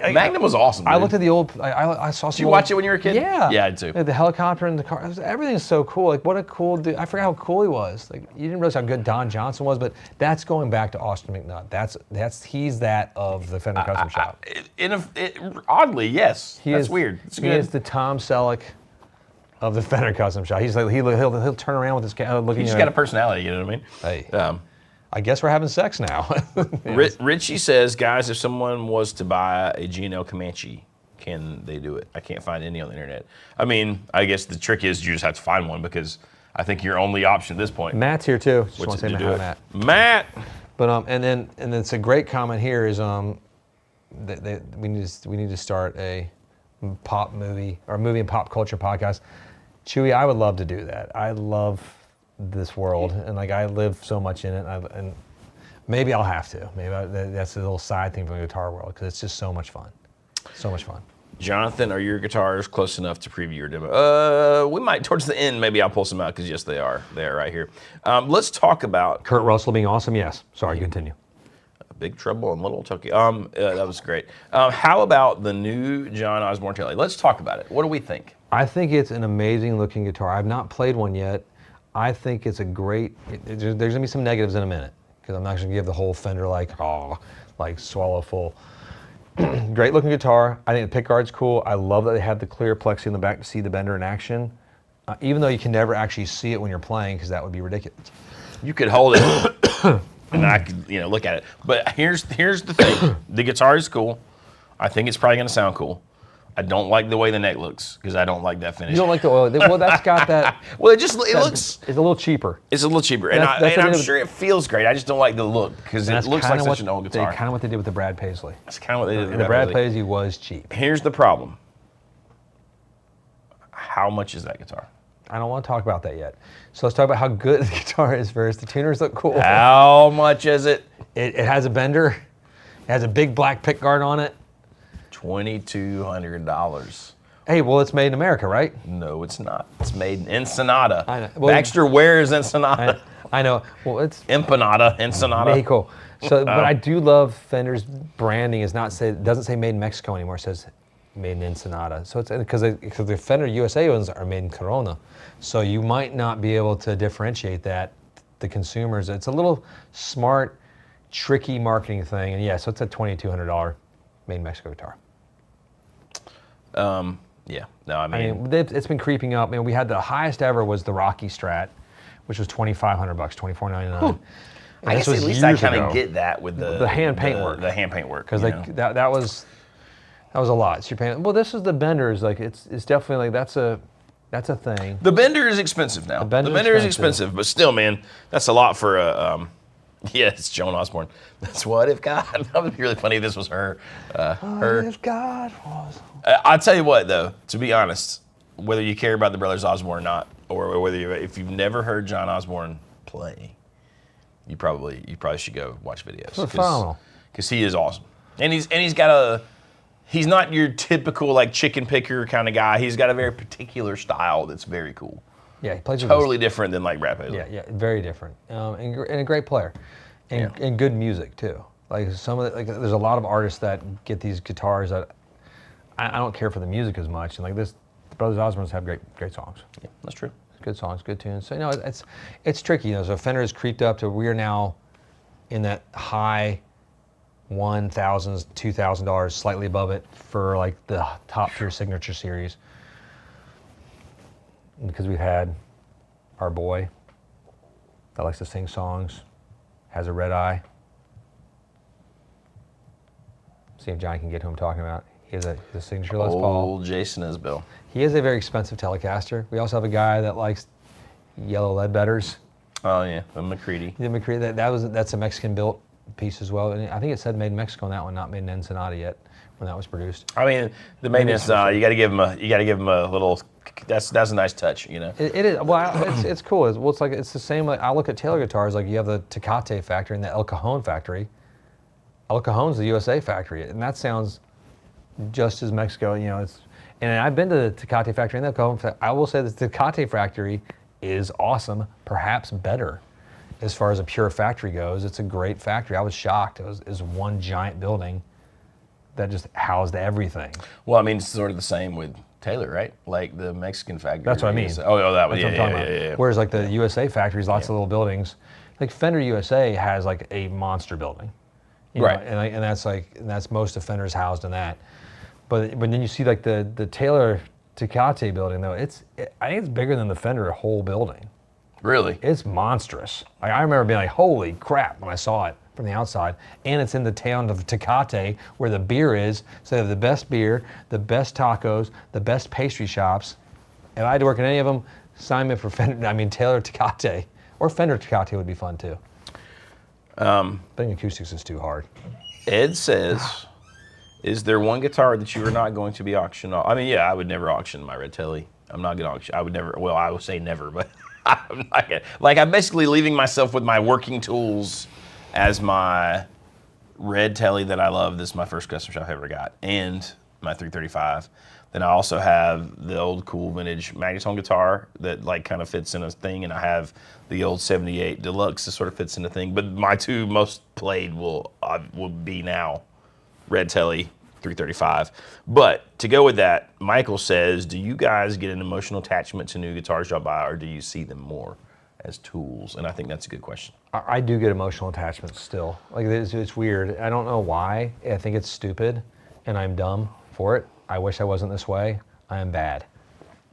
Magnum was awesome. Dude. I looked at the old. I saw. Did you watch it when you were a kid? Yeah. Yeah, I did too. The helicopter in the car. Everything's so cool. Like what a cool dude. I forgot how cool he was. Like you didn't realize how good Don Johnson was, but that's going back to Austin McNut. He's that of the Fender Custom Shop. Oddly, yes. That's weird. He is the Tom Selleck of the Fender Custom Shop. He's like he'll turn around with his looking. He's got a personality. You know what I mean? Hey. I guess we're having sex now. Richie says, guys, if someone was to buy a G&L Comanche, can they do it? I can't find any on the internet. I mean, I guess the trick is you just have to find one because I think your only option at this point. Matt's here too. Just What's want to it say to hi, do Matt. Matt. But and then it's a great comment here is we need to start a pop movie or movie and pop culture podcast. Chewy, I would love to do that. I love this world and like I live so much in it and maybe I'll have to. Maybe that's a little side thing from the guitar world because it's just so much fun. So much fun. Jonathan, are your guitars close enough to preview your demo? We might, towards the end, maybe I'll pull some out because yes, they are. They are right here. Let's talk about Kurt Russell being awesome. Yes. Sorry, continue. Big Trouble in Little Tokyo. That was great. How about the new John Osborne Taylor? Let's talk about it. What do we think? I think it's an amazing looking guitar. I've not played one yet. I think it's a great. There's gonna be some negatives in a minute because I'm not gonna give the whole Fender like swallow full. Great looking guitar. I think the pickguard's cool. I love that they have the clear plexi in the back to see the bender in action. Even though you can never actually see it when you're playing because that would be ridiculous. You could hold it. And I could, look at it. But here's the thing. The guitar is cool. I think it's probably going to sound cool. I don't like the way the neck looks because I don't like that finish. You don't like the oil? Well, that's got that. Well, it looks. It's a little cheaper. It's a little cheaper, and I'm sure it feels great. I just don't like the look because it looks like such an old guitar. Kind of what they did with the Brad Paisley. That's kind of what they did. And the Brad Paisley was cheap. Here's the problem. How much is that guitar? I don't want to talk about that yet. So let's talk about how good the guitar is first. The tuners look cool. How much is it? It has a bender. It has a big black pickguard on it. $2,200. Hey, well, it's made in America, right? No, it's not. It's made in Ensenada. I know. Well, Baxter wears Ensenada. I know. Well, it's Empanada, Ensenada. Mexico. So, but I do love Fender's branding. It doesn't say made in Mexico anymore. It says made in Ensenada. So it's because the Fender USA ones are made in Corona. So you might not be able to differentiate that. The consumers, it's a little smart, tricky marketing thing. And yeah, so it's a $2,200 made in Mexico guitar. Yeah. No, I mean it's been creeping up. Man, we had the highest ever was the Rocky Strat, which was $2,500, $2,499. I guess at least I kind of get that with the hand paint work. The hand paint work. Because that was a lot. So you're paying. Well, this is the benders. Like it's definitely like that's a thing. The bender is expensive now. The bender is expensive, but still, man, that's a lot for a. Yeah, it's Joan Osborne. That's what if God. That would be really funny if this was her. Her. If God was. I'll tell you what, though. To be honest, whether you care about the brothers Osborne or not, or whether if you've never heard John Osborne play, you probably should go watch videos. Phenomenal. Because he is awesome, and he's got he's not your typical like chicken picker kind of guy. He's got a very particular style that's very cool. Yeah, he plays totally different than like Brad Paisley. Yeah, very different, and a great player, and good music too. Like there's a lot of artists that get these guitars that I don't care for the music as much, and like this, the Brothers Osborne have great songs. Yeah, that's true. Good songs, good tunes. So it's tricky. So Fender has creeped up to we're now in that high $1,000s, $2,000, slightly above it for like the top tier signature series. Because we've had our boy that likes to sing songs, has a red eye. See if Johnny can get who I'm talking about. He has a signature Les Paul. Old Jason Isbell. He is a very expensive Telecaster. We also have a guy that likes yellow Leadbetters. Oh yeah, the McCready. The McCready. That's a Mexican built piece as well. And I think it said made in Mexico on that one, not made in Ensenada yet when that was produced. I mean, the maintenance. You got to give him a little. That's a nice touch, you know. It is. Well, it's cool. It's the same. Like I look at Taylor guitars. Like you have the Tecate factory and the El Cajon factory. El Cajon's the USA factory, and that sounds just as Mexico. You know, and I've been to the Tecate factory and the El Cajon factory. I will say the Tecate factory is awesome, perhaps better as far as a pure factory goes. It's a great factory. I was shocked. It was one giant building that just housed everything. Well, I mean, it's sort of the same with Taylor, right? Like the Mexican factory. That's what I mean. That was yeah. Whereas like the USA factories, lots of little buildings. Like Fender USA has like a monster building, right? And that's most of Fender's housed in that. But then you see like the Taylor Tecate building though. I think it's bigger than the Fender whole building. Really? It's monstrous. Like, I remember being like, holy crap, when I saw it from the outside. And it's in the town of Tecate, where the beer is. So they have the best beer, the best tacos, the best pastry shops. If I had to work in any of them, sign me up for Fender. I mean, Taylor Tecate. Or Fender Tecate would be fun too. I think acoustics is too hard. Ed says, is there one guitar that you are not going to be auctioning off? I mean, yeah, I would never auction my Red Telly. I'm not going to auction. I would never, well, I would say never, but I'm not going to. Like, I'm basically leaving myself with my working tools as my Red Telly that I love. This is my first custom shop I ever got. And my 335. Then I also have the old cool vintage Magnetone guitar that like kind of fits in a thing, and I have the old 78 Deluxe that sort of fits in a thing. But my two most played will be now Red Telly 335. But to go with that, Michael says, do you guys get an emotional attachment to new guitars y'all buy, or do you see them more as tools? And I think that's a good question. I do get emotional attachments still. Like, it's weird. I don't know why. I think it's stupid, and I'm dumb for it. I wish I wasn't this way. I am bad.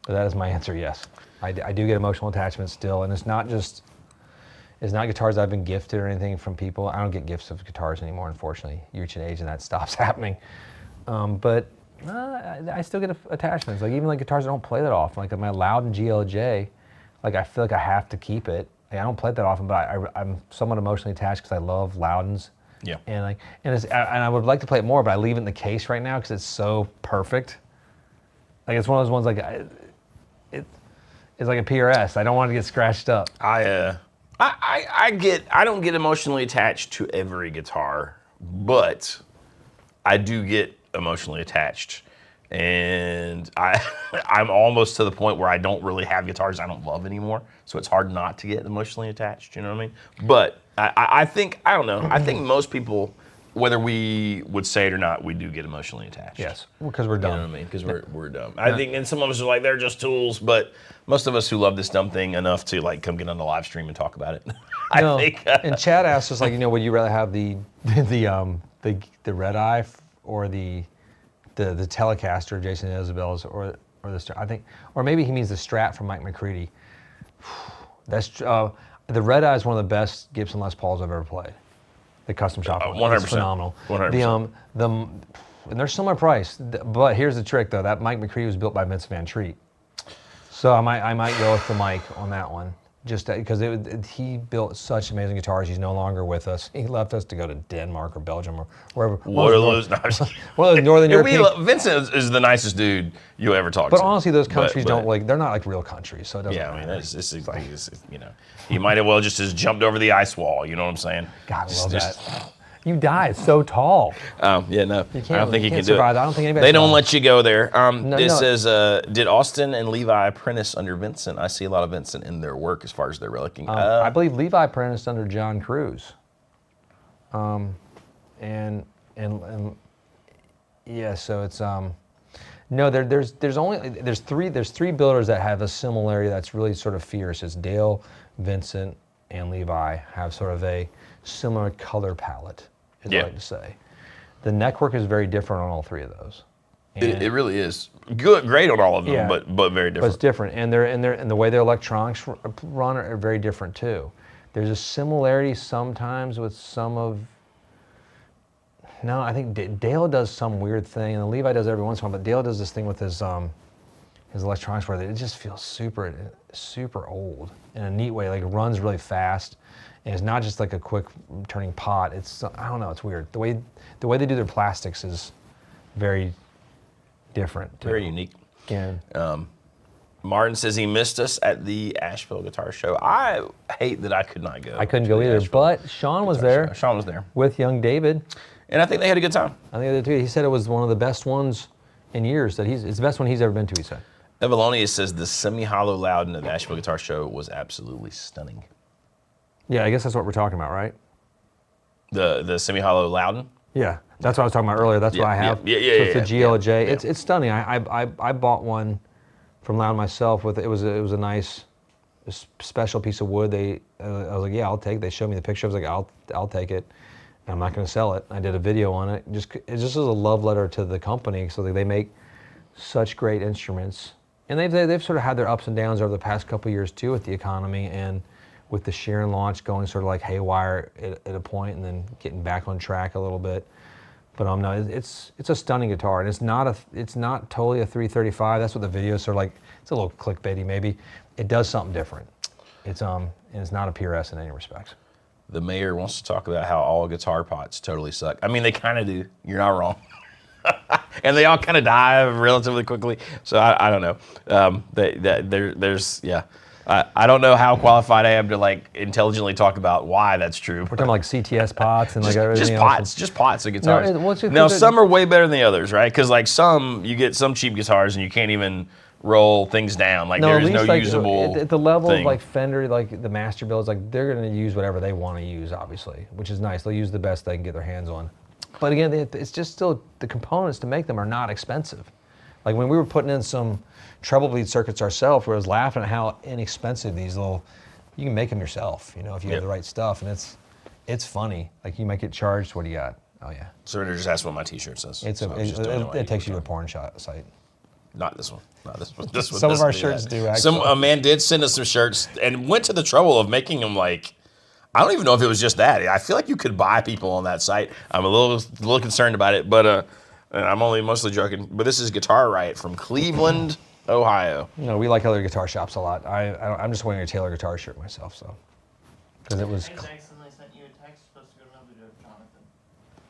But that is my answer, yes. I do get emotional attachments still, and it's not guitars I've been gifted or anything from people. I don't get gifts of guitars anymore, unfortunately. You reach an age and that stops happening. But I still get attachments. Like, even like guitars I don't play that often, like my Loudon GLJ, like I feel like I have to keep it. Like, I don't play it that often, but I'm somewhat emotionally attached because I love Loudons. Yeah. And I would like to play it more, but I leave it in the case right now because it's so perfect. Like, it's one of those ones, like it's like a PRS. I don't want it to get scratched up. I don't get emotionally attached to every guitar, but I do get emotionally attached. And I'm almost to the point where I don't really have guitars I don't love anymore. So it's hard not to get emotionally attached, you know what I mean? But I think, I don't know, I think most people, whether we would say it or not, we do get emotionally attached. Yes, because we're dumb. You know what I mean? Because we're dumb. I think, and some of us are like, they're just tools, but most of us who love this dumb thing enough to like come get on the live stream and talk about it. I think. And Chad asked us, like, would you rather have the Red Eye or the Telecaster, Jason Isabel's, or the Strat? I think, or maybe he means the Strat from Mike McCready. That's the Red Eye is one of the best Gibson Les Pauls I've ever played. The custom shop one. 100%. It's phenomenal. 100%. And they're similar price, but here's the trick though. That Mike McCready was built by Vince Van Treat, so I might go with the Mike on that one. Just because he built such amazing guitars. He's no longer with us. He left us to go to Denmark or Belgium or wherever. What are those? Well, Northern European. Vincent is the nicest dude you'll ever talk to. But honestly, those countries don't like. They're not like real countries, so it doesn't. Yeah, I mean, matter. it's he might have well just jumped over the ice wall. You know what I'm saying? God, I love that. You died so tall. Yeah, no, I don't think he can do it. I don't think anybody. They don't let you go there. It no. says, did Austin and Levi apprentice under Vincent? I see a lot of Vincent in their work as far as their relicking. I believe Levi apprenticed under John Cruz. And yeah, so it's no, there's three builders that have a similarity that's really sort of fierce. It's Dale, Vincent, and Levi have sort of a similar color palette, is what I like to say. The neckwork is very different on all three of those. It really is great on all of them, but very different. But it's different, and the way their electronics run are very different too. There's a similarity sometimes with some of. No, I think Dale does some weird thing, and Levi does every once in a while. But Dale does this thing with his electronics where it just feels super old in a neat way. Like, it runs really fast. And it's not just like a quick turning pot. It's, I don't know, it's weird. The way they do their plastics is very different. Very unique. Yeah. Martin says he missed us at the Asheville Guitar Show. I hate that I could not go. I couldn't go either, but Sean was there. Sean was there. With young David. And I think they had a good time. I think they did too. He said it was one of the best ones in years. It's the best one he's ever been to, he said. Evalonius says the semi-hollow Loudon at the Asheville Guitar Show was absolutely stunning. Yeah, I guess that's what we're talking about, right? The semi-hollow Loudon? Yeah, that's what I was talking about earlier. That's what I have. Yeah. So it's the GLJ. Yeah. It's stunning. I bought one from Loudon myself. It was a nice special piece of wood. I was like, yeah, I'll take it. They showed me the picture. I was like, I'll take it. I'm not going to sell it. I did a video on it. It just was a love letter to the company, so that they make such great instruments And they've sort of had their ups and downs over the past couple of years too with the economy and with the Sheeran launch going sort of like haywire at a point and then getting back on track a little bit. But no, it's a stunning guitar, and it's not totally a 335. That's what the video is sort of like. It's a little clickbaity maybe. It does something different. And it's not a PRS in any respects. The mayor wants to talk about how all guitar pots totally suck. I mean, they kind of do. You're not wrong. And they all kind of die relatively quickly. So I don't know. I don't know how qualified I am to like intelligently talk about why that's true. We're talking like CTS pots and like everything else. Just pots of guitars. No, now some are way better than the others, right? Because like you get some cheap guitars and you can't even roll things down. Like there is no like, usable at the level thing. of like Fender, like the master builds, like they're going to use whatever they want to use, obviously, which is nice. They'll use the best they can get their hands on. But again, it's just still the components to make them are not expensive. Like when we were putting in some treble bleed circuits ourselves, where I was laughing at how inexpensive these you can make them yourself, if you have the right stuff, and it's funny. Like you might get charged. What do you got? Oh yeah. Surrender just asked what my T-shirt says. It takes you to a porn site. Not this one. This one. Some of our shirts do actually. A man did send us some shirts and went to the trouble of making them like. I don't even know if it was just that. I feel like you could buy people on that site. I'm a little concerned about it, but and I'm only mostly joking. But this is Guitar Riot from Cleveland, Ohio. We like other guitar shops a lot. I'm just wearing a Taylor guitar shirt myself, so because it was. I just accidentally sent you a text supposed to go to Jonathan.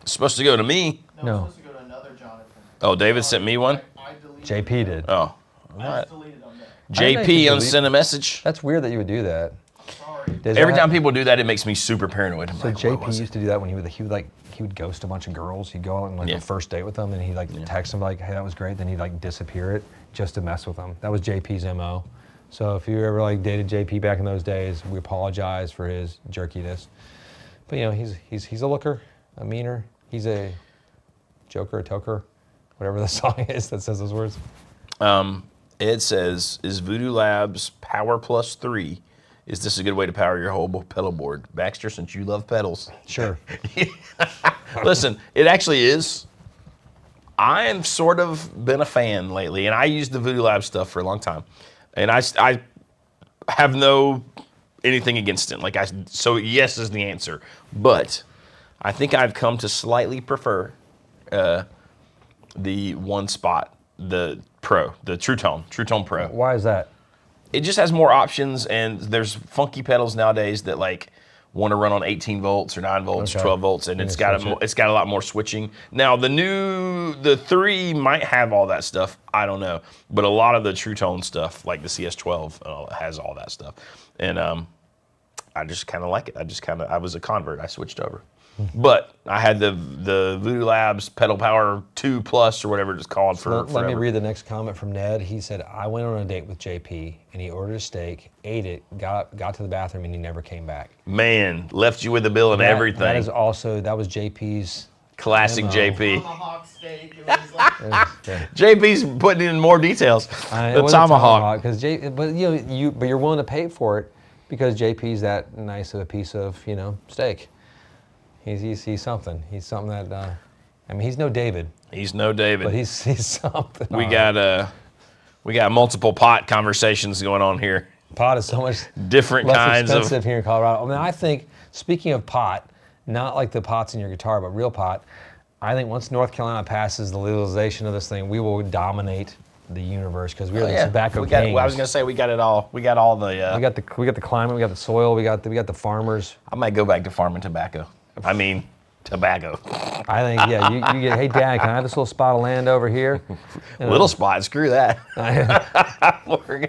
It's supposed to go to me. No. It's supposed to go to another Jonathan. Oh, David sent me one. I deleted JP did. Oh, I just deleted on that. JP sent a message. That's weird that you would do that. Sorry. Every time people do that, it makes me super paranoid. So JP used to do that when he would ghost a bunch of girls. He'd go out on like a first date with them, and he'd text them like, "Hey, that was great." Then he'd disappear it just to mess with them. That was JP's MO. So if you ever dated JP back in those days, we apologize for his jerkiness. But he's a looker, a meaner. He's a joker, a toker, whatever the song is that says those words. Ed says, "Is Voodoo Labs Power Plus 3? Is this a good way to power your whole pedal board?" Baxter, since you love pedals. Sure. Listen, it actually is. I have sort of been a fan lately, and I used the Voodoo Labs stuff for a long time. And I have anything against it. So yes is the answer. But I think I've come to slightly prefer the one spot, the Pro, the True Tone Pro. Why is that? It just has more options, and there's funky pedals nowadays that want to run on 18 volts or 9 volts, 12 volts, and it's got a lot more switching. Now the 3 might have all that stuff. I don't know, but a lot of the True Tone stuff, like the CS12, has all that stuff, and I just kind of like it. I was a convert. I switched over. But I had the Voodoo Labs Pedal Power 2 Plus or whatever it's called for Let me read the next comment from Ned. He said, "I went on a date with JP and he ordered a steak, ate it, got to the bathroom, and he never came back." Man, left you with the bill and everything. That was JP's classic MO. JP. Tomahawk steak. It was like, JP's putting in more details. It The wasn't tomahawk. but you're willing to pay for it because JP's that nice of a piece of steak. He's something. He's something that he's no David. He's no David. But he's something. We got multiple pot conversations going on here. Pot is so much Different less kinds expensive here in Colorado. I think, speaking of pot, not like the pots in your guitar, but real pot, I think once North Carolina passes the legalization of this thing, we will dominate the universe because we are the tobacco kings. I was gonna say we got it all. We got all the. We got the climate. We got the soil. We got the farmers. I might go back to farming tobacco. Tobacco. I think you get. Hey Dad, can I have this little spot of land over here? Little spot. Screw that. we're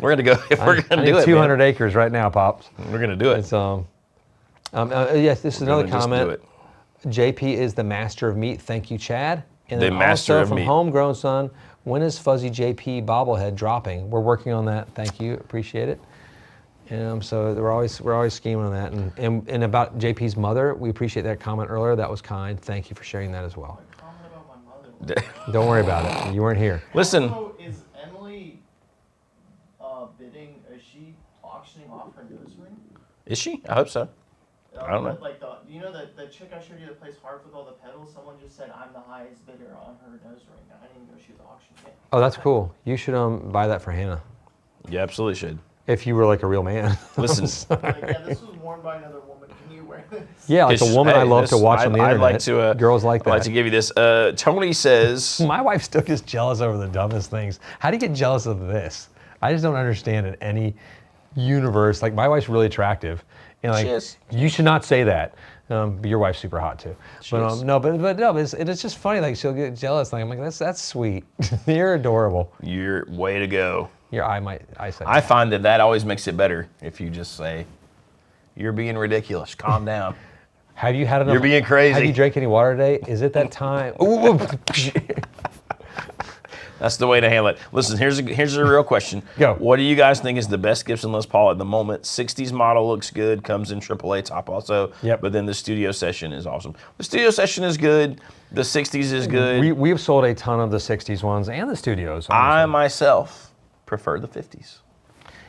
gonna go. If we're gonna do it, 200 acres right now, Pops. We're gonna do it. It's yes. This is another comment. JP is the master of meat. Thank you, Chad. And then master also of from meat. Homegrown Son, when is Fuzzy JP bobblehead dropping? We're working on that. Thank you. Appreciate it. So we're always scheming on that. And about JP's mother, we appreciate that comment earlier. That was kind. Thank you for sharing that as well. comment about my mother. Don't worry about it. You weren't here. Listen. So is Emily bidding? Is she auctioning off her nose ring? Is she? I hope so. I don't know. Like the chick I showed you that plays harp with all the pedals. Someone just said I'm the highest bidder on her nose ring. I didn't even go shoot the auction yet. Oh, that's cool. You should buy that for Hannah. You absolutely should. If you were like a real man. Listen. Like, yeah, this was worn by another woman. Can you wear this? Yeah, like the woman I love to watch on the internet. I'd like to. Girls like that. I'd like to give you this. Tony says. My wife still gets jealous over the dumbest things. How do you get jealous of this? I just don't understand in any universe. Like my wife's really attractive, and like She is. you should not say that. But your wife's super hot too. She But is. no, it's just funny. Like she'll get jealous. Like I'm like that's sweet. You're adorable. You're way to go. Your eyesight. I find that always makes it better if you just say, "You're being ridiculous. Calm down." Have you had enough? You're being crazy. Have you drank any water today? Is it that time? Ooh. That's the way to handle it. Listen, here's a real question. Go. What do you guys think is the best Gibson Les Paul at the moment? 60s model looks good, comes in AAA top also. Yep. But then the studio session is awesome. The studio session is good. The 60s is good. We've sold a ton of the 60s ones and the studios. I honestly. myself prefer the 50s.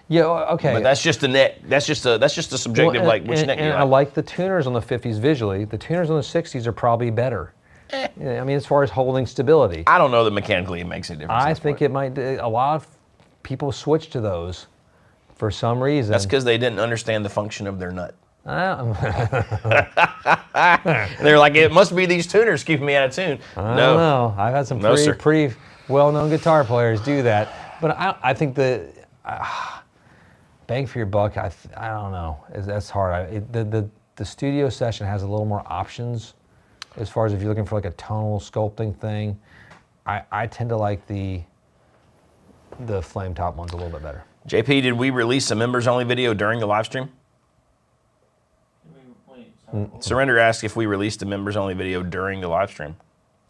Yeah, okay. But that's just a neck. That's just a subjective, Well, like which and, neck you and like. I like the tuners on the 50s visually. The tuners on the 60s are probably better. Yeah, I mean, as far as holding stability. I don't know that mechanically it makes a difference. I think it might. A lot of people switch to those for some reason. That's because they didn't understand the function of their nut. I They're like, it must be these tuners keeping me out of tune. don't know. I've had some No, sir. pretty well-known guitar players do that. But I think the bang for your buck, I don't know. That's hard. The studio session has a little more options as far as if you're looking for like a tonal sculpting thing. I tend to like the flame top ones a little bit better. JP, did we release a members only video during the live stream? Wait, sorry. Surrender asked if we released a members only video during the live stream.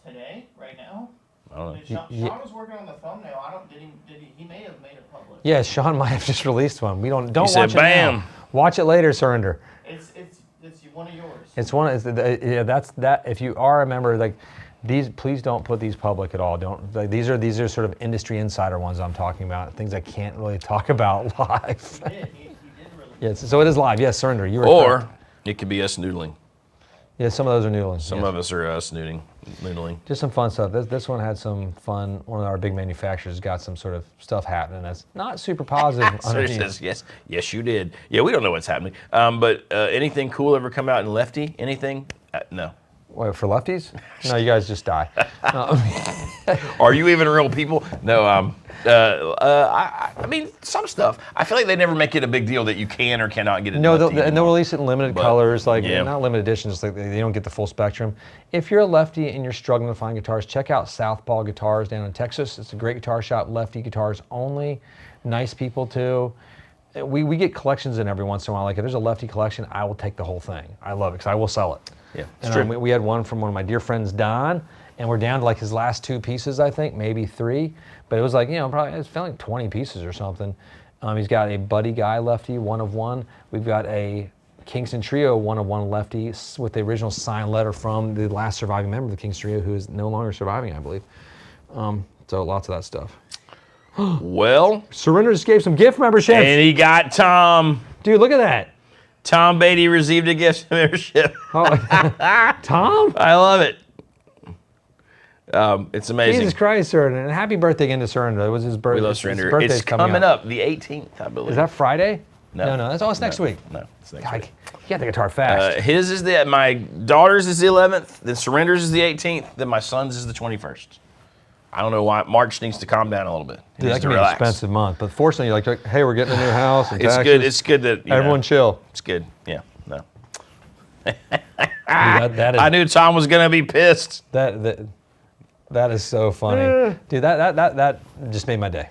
Today, right now. I don't know. Sean Yeah. was working on the thumbnail. Did he? He may have made it public. Yeah, Sean might have just released one. We don't He watch said, it "Bam." now. Watch it later, Surrender. It's one of yours. It's one. Yeah, that's that. If you are a member, like these, please don't put these public at all. Don't. Like, these are sort of industry insider ones I'm talking about. Things I can't really talk about live. He did really. Yes. So it is live. Yes, Surrender. You were Or correct. it could be us noodling. Yeah, some of those are noodling. Some yes. of us are us noodling. Just some fun stuff. This one had some fun. One of our big manufacturers got some sort of stuff happening that's not super positive. So he says, yes, you did. Yeah, we don't know what's happening. But anything cool ever come out in Lefty? Anything? No. Wait, for lefties? No, you guys just die. Are you even real people? No. I mean, some stuff. I feel like they never make it a big deal that you can or cannot get it. No, Lefty they'll anymore. release it in limited colors, like yeah. not limited editions. Like they don't get the full spectrum. If you're a lefty and you're struggling to find guitars, check out Southpaw Guitars down in Texas. It's a great guitar shop. Lefty guitars only. Nice people too. We get collections in every once in a while. Like if there's a lefty collection, I will take the whole thing. I love it because I will sell it. Yeah, it's And true. we had one from one of my dear friends, Don, and we're down to like his last 2 pieces, I think, maybe 3. But it was like, probably it's like 20 pieces or something. He's got a Buddy Guy lefty, 1 of 1. We've got a Kingston Trio 1 of 1 lefty with the original signed letter from the last surviving member of the Kingston Trio, who is no longer surviving, I believe. So lots of that stuff. Well, Surrender just gave some gift memberships. and he got Tom. Dude, look at that. Tom Beatty received a gift membership. Oh, Tom? I love it. It's amazing. Jesus Christ, Surrender. And happy birthday again to Surrender. It was his birthday. We love His Surrender. birthday's It's coming up the 18th, I believe. Is that Friday? No. No, that's next week. No, it's next God, week. you got the guitar fast. His is my daughter's is the 11th, then Surrender's is the 18th, then my son's is the 21st. I don't know why. March needs to calm down a little bit. He Dude, needs that to can be an relax. expensive month. But fortunately, you're like, hey, we're getting a new house. And It's taxes. good. It's good that Everyone chill. It's good. Yeah. No. Dude, that is, I knew Tom was gonna be pissed. that is so funny. Dude, that just made my day.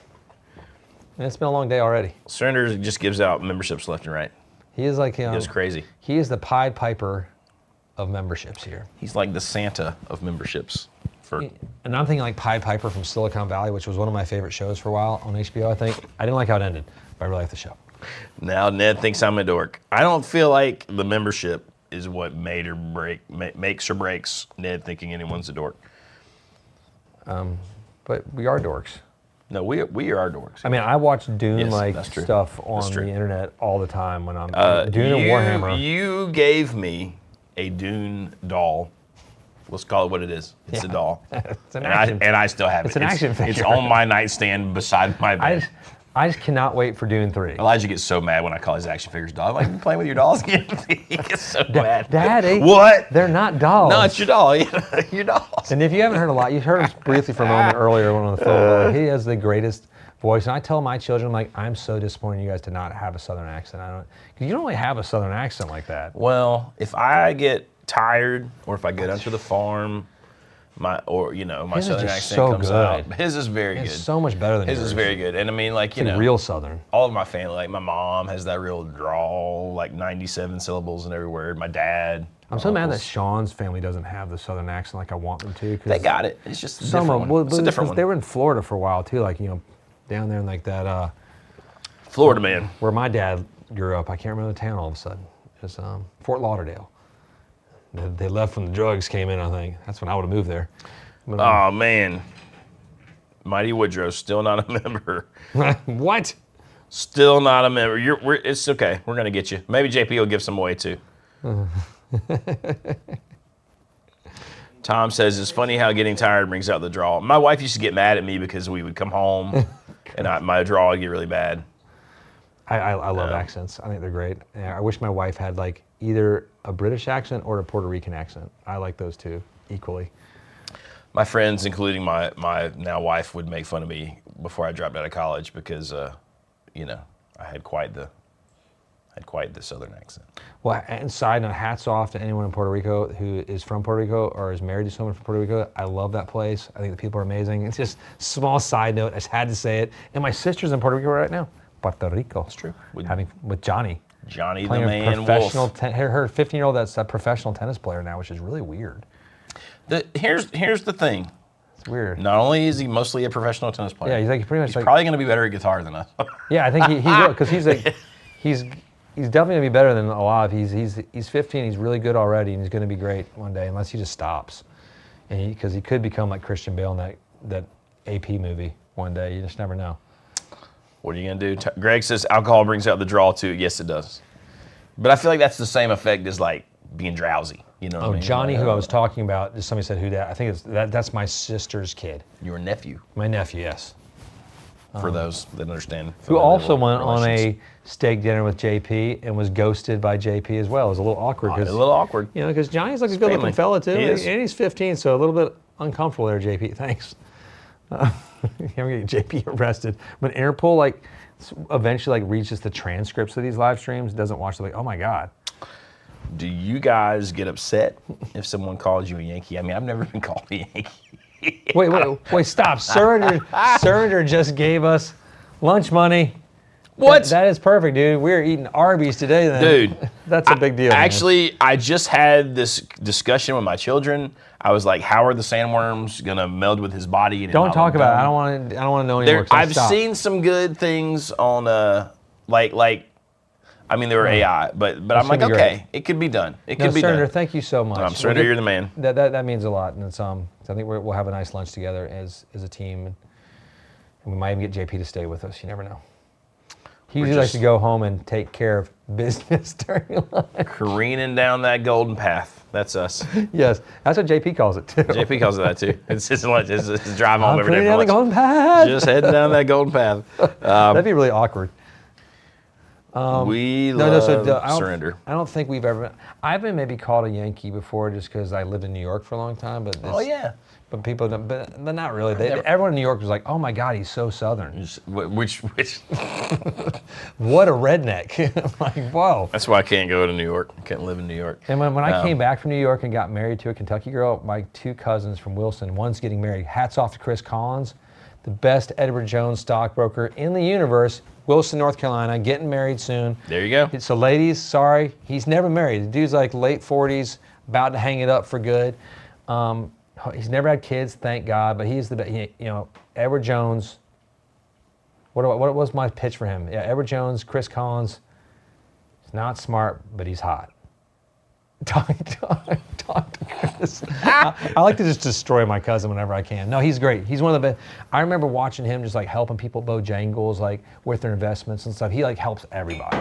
And it's been a long day already. Surrender just gives out memberships left and right. He is like, It's crazy. he is the Pied Piper of memberships here. He's like the Santa of memberships. And I'm thinking like Pied Piper from Silicon Valley, which was one of my favorite shows for a while on HBO, I think. I didn't like how it ended, but I really liked the show. Now Ned thinks I'm a dork. I don't feel like the membership is what makes or breaks Ned thinking anyone's a dork. But we are dorks. No, we are our dorks. I mean, I watch Dune Yes, like that's true. stuff on That's true. the internet all the time when I'm Dune and you, Warhammer. You gave me a Dune doll. Let's call it what it is. It's a doll. It's an and action. I still have it. It's an action figure. It's on my nightstand beside my bed. I just cannot wait for Dune 3. Elijah gets so mad when I call his action figures doll. I'm like, you playing with your dolls again? He gets so mad. Daddy. What? They're not dolls. No, it's your doll. Your dolls. And if you haven't heard a lot, you heard him briefly for a moment earlier when on the phone. He has the greatest voice. And I tell my children, I'm like, I'm so disappointed in you guys to not have a Southern accent. Because you don't really have a Southern accent like that. Well, if I get tired or if I go down to the farm, my His is Southern just accent so comes good. out. His is very good. It's so much better than His yours. is very good. And I mean, like, It's real Southern. all of my family, like my mom has that real drawl, like 97 syllables in every word. My dad. I'm so mad that Sean's family doesn't have the Southern accent like I want them to. They got it. It's just a Some different of one. them, It's a different they one. were in Florida for a while too, like, down there in like that, Florida man. where my dad grew up. I can't remember the town all of a sudden. It's Fort Lauderdale. They left when the drugs came in, I think. That's when I would have moved there. But, Oh, man. Mighty Woodrow, still not a member. what? Still not a member. It's okay. We're going to get you. Maybe JP will give some away too. Tom says, it's funny how getting tired brings out the draw. My wife used to get mad at me because we would come home and my draw would get really bad. I love accents. I think they're great. Yeah, I wish my wife had like either a British accent or a Puerto Rican accent. I like those two equally. My friends, including my now wife, would make fun of me before I dropped out of college because, I had quite the Southern accent. Well, and side note, hats off to anyone in Puerto Rico who is from Puerto Rico or is married to someone from Puerto Rico. I love that place. I think the people are amazing. It's just small side note. I just had to say it. And my sister's in Puerto Rico right now. Puerto Rico. That's true. With Johnny. Johnny the Playing Man professional Wolf. Her 15-year-old that's a professional tennis player now, which is really weird. Here's the thing. It's weird. Not only is he mostly a professional tennis player, Yeah, he's like pretty much he's like probably going to be better at guitar than us. Yeah, I think he will, because he's definitely gonna be better than a lot of. He's 15. He's really good already, and he's gonna be great one day, unless he just stops. And because he could become like Christian Bale in that AP movie one day. You just never know. What are you gonna do? Greg says alcohol brings out the draw too. Yes, it does. But I feel like that's the same effect as like being drowsy. You know what I mean? Johnny, who I was talking about, just somebody said who that. I think that's my sister's kid. Your nephew. My nephew, yes. For those that understand. Who also went on a steak dinner with JP and was ghosted by JP as well. It was a little awkward. A little awkward. Because Johnny's like a good-looking family. fella too, He is. and he's 15, so a little bit uncomfortable there, JP. Thanks. I'm gonna get JP arrested. When Interpol eventually reaches the transcripts of these live streams, doesn't watch them, like, oh my God. Do you guys get upset if someone calls you a Yankee? I mean, I've never been called a Yankee. Wait, stop. Surrender just gave us lunch money. What? That is perfect, dude. We're eating Arby's today then. Dude. That's a big deal. Actually, I just had this discussion with my children. I was like, how are the sandworms gonna meld with his body? And Don't talk about it. I don't want to know anymore. I've seen some good things on they were AI, but I'm like, gonna be okay, great. it could be done. It No, could be Surrender, done. thank you so much. Surrender, you're the man. That means a lot, and it's I think we'll have a nice lunch together as a team, and we might even get JP to stay with us. You never know. He usually likes to go home and take care of business during lunch. Careening down that golden path. That's us. Yes, that's what JP calls it too. JP calls it that too. It's his lunch. It's his drive home every day. Down For the lunch. golden path. Just heading down that golden path. That'd be really awkward. We love Surrender. I don't think we've ever. I've been maybe called a Yankee before just because I lived in New York for a long time. But Yeah. But people don't. But not really. Everyone in New York was like, "Oh my God, he's so Southern." Which? What a redneck! Like, whoa. That's why I can't go to New York. I can't live in New York. And when I came back from New York and got married to a Kentucky girl, my two cousins from Wilson, one's getting married. Hats off to Chris Collins, the best Edward Jones stockbroker in the universe. Wilson, North Carolina, getting married soon. There you go. So ladies, sorry, he's never married. The dude's like late 40s, about to hang it up for good. He's never had kids, thank God, but he's the best. Edward Jones. What was my pitch for him? Yeah, Edward Jones, Chris Collins. He's not smart, but he's hot. Talk to Chris. I like to just destroy my cousin whenever I can. No, he's great. He's one of the best. I remember watching him just like helping people at Bojangles, like with their investments and stuff. He like helps everybody.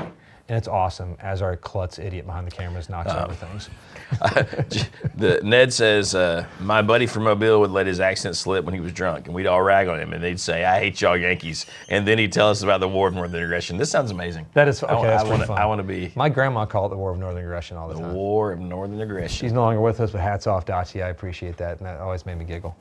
And it's awesome as our klutz idiot behind the cameras knocks over things. Ned says, my buddy from Mobile would let his accent slip when he was drunk, and we'd all rag on him, and they'd say, I hate y'all Yankees. And then he'd tell us about the War of Northern Aggression. This sounds amazing. That is, okay, that's pretty fun. I want to be... My grandma called it the War of Northern Aggression all the time. The War of Northern Aggression. She's no longer with us, but hats off, Dachi. I appreciate that, and that always made me giggle.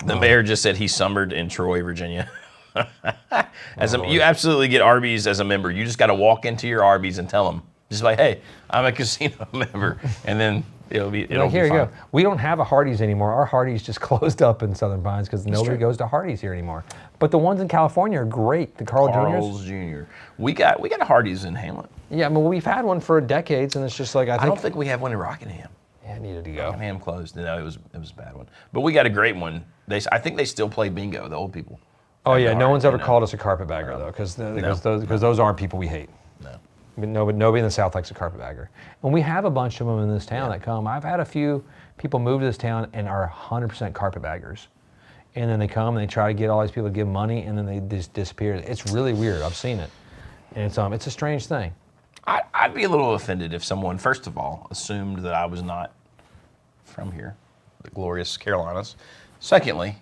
The mayor just said he summered in Troy, Virginia. You absolutely get Arby's as a member. You just got to walk into your Arby's and tell them, just like, hey, I'm a casino member, and then it'll be here fine. You go. We don't have a Hardee's anymore. Our Hardee's just closed up in Southern Pines because nobody goes to Hardee's here anymore. But the ones in California are great. The Carl's Jr. We got a Hardee's in Hamlet. Yeah, I mean, we've had one for decades, and it's just like I don't think we have one in Rockingham. Yeah, it needed to go. Rockingham closed. No, it was a bad one. But we got a great one. I think they still play bingo. The old people. Oh yeah, no one's ever called us a carpetbagger though, because those aren't people we hate. No. I mean, nobody in the South likes a carpetbagger. And we have a bunch of them in this town that come. I've had a few people move to this town and are 100% carpetbaggers. And then they come and they try to get all these people to give money, and then they just disappear. It's really weird. I've seen it. And it's a strange thing. I'd be a little offended if someone, first of all, assumed that I was not from here, the glorious Carolinas. Secondly,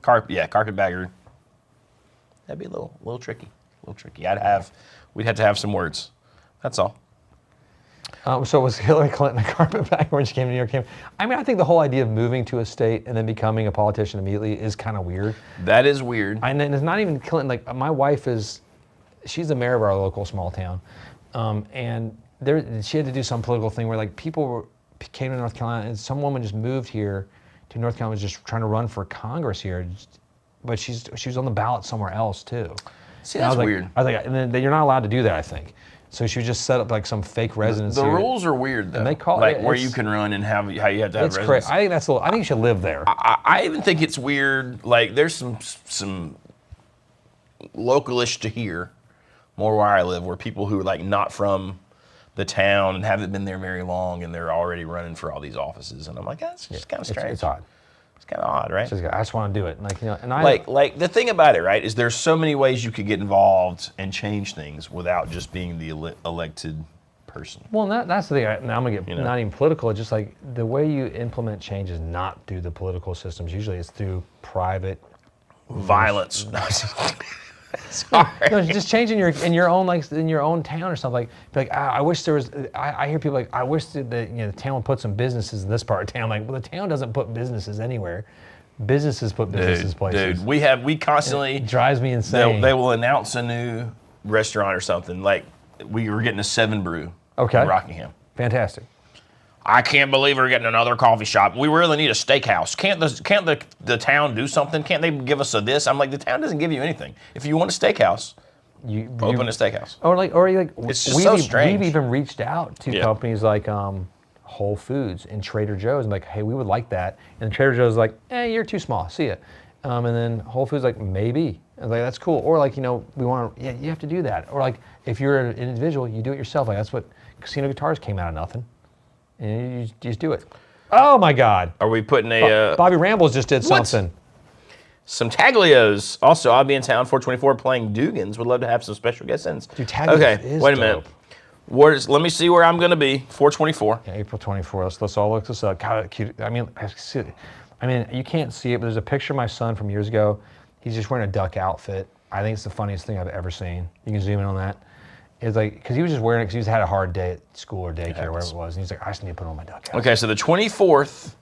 carpetbagger. That'd be a little tricky. We'd have to have some words. That's all. So was Hillary Clinton a carpetbagger when she came to New York? I mean, I think the whole idea of moving to a state and then becoming a politician immediately is kind of weird. That is weird. And it's not even Clinton. Like my wife she's the mayor of our local small town, and she had to do some political thing where like people came to North Carolina, and some woman just moved here to North Carolina, was just trying to run for Congress here, but she was on the ballot somewhere else too. See, that's weird. I was like, and then you're not allowed to do that, I think. So she would just set up like some fake residency. The rules are weird though. And they call it where you can run and how you have to have residency. It's crazy. I think you should live there. I even think it's weird. Like there's some localish to here, more where I live, where people who are like not from the town and haven't been there very long, and they're already running for all these offices, and I'm like, that's just kind of strange. It's odd. It's kind of odd, right? I just want to do it, and like the thing about it, right, is there's so many ways you could get involved and change things without just being the elected person. Well, that's the thing. Now I'm gonna get not even political. It's just like the way you implement change is not through the political systems. Usually, it's through private violence. Sorry. No, just changing in your own town or something. Like I wish there was. I hear people like, I wish that the town would put some businesses in this part of town. Like, well, the town doesn't put businesses anywhere. Businesses put businesses places. Dude, we constantly. It drives me insane. They will announce a new restaurant or something. Like we were getting a 7 Brew. Okay. In Rockingham. Fantastic. I can't believe we're getting another coffee shop. We really need a steakhouse. Can't the town do something? Can't they give us this? I'm like, the town doesn't give you anything. If you want a steakhouse, you open a steakhouse. Or like it's just so strange. We've even reached out to companies like Whole Foods and Trader Joe's and like, hey, we would like that. And Trader Joe's like, you're too small. See ya. And then Whole Foods like, maybe. And like, that's cool. Or like, we want to. Yeah, you have to do that. Or like, if you're an individual, you do it yourself. Like that's what Casino Guitars came out of nothing. And you just do it. Oh my God! Are we putting a? Bobby Rambles just did something. Some Taglios. Also, I'll be in town 424 playing Dugan's. Would love to have some special guest ins. Dude, Taglios is wait a minute. Let me see where I'm going to be. 424. Yeah, April 24th. Let's all look this up. God, cute. I mean, you can't see it, but there's a picture of my son from years ago. He's just wearing a duck outfit. I think it's the funniest thing I've ever seen. You can zoom in on that. It's like, because he was just wearing it because he's had a hard day at school or daycare or whatever it was. And he's like, I just need to put on my duck outfit. Okay, so the 24th,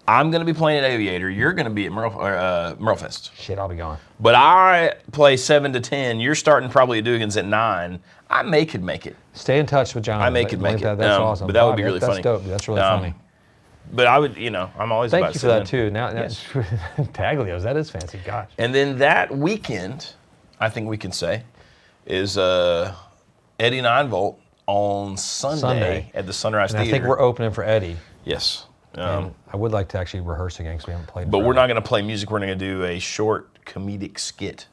I'm going to be playing at Aviator. You're going to be at Merlefest. Shit, I'll be gone. But I play 7 to 10. You're starting probably at Dugan's at 9. I could make it. Stay in touch with John. I could make it. That's awesome. But that would be really funny. That's dope. That's really funny. But I would, I'm always Thank about you for that too. in. Now yes. Taglios, that is fancy. Gosh. And then that weekend, I think we can say, is Eddie 9 Volt on Sunday at the Sunrise Theater. I think we're opening for Eddie. Yes. And I would like to actually rehearse again because we haven't played. But we're not going to play music. We're going to do a short comedic skit.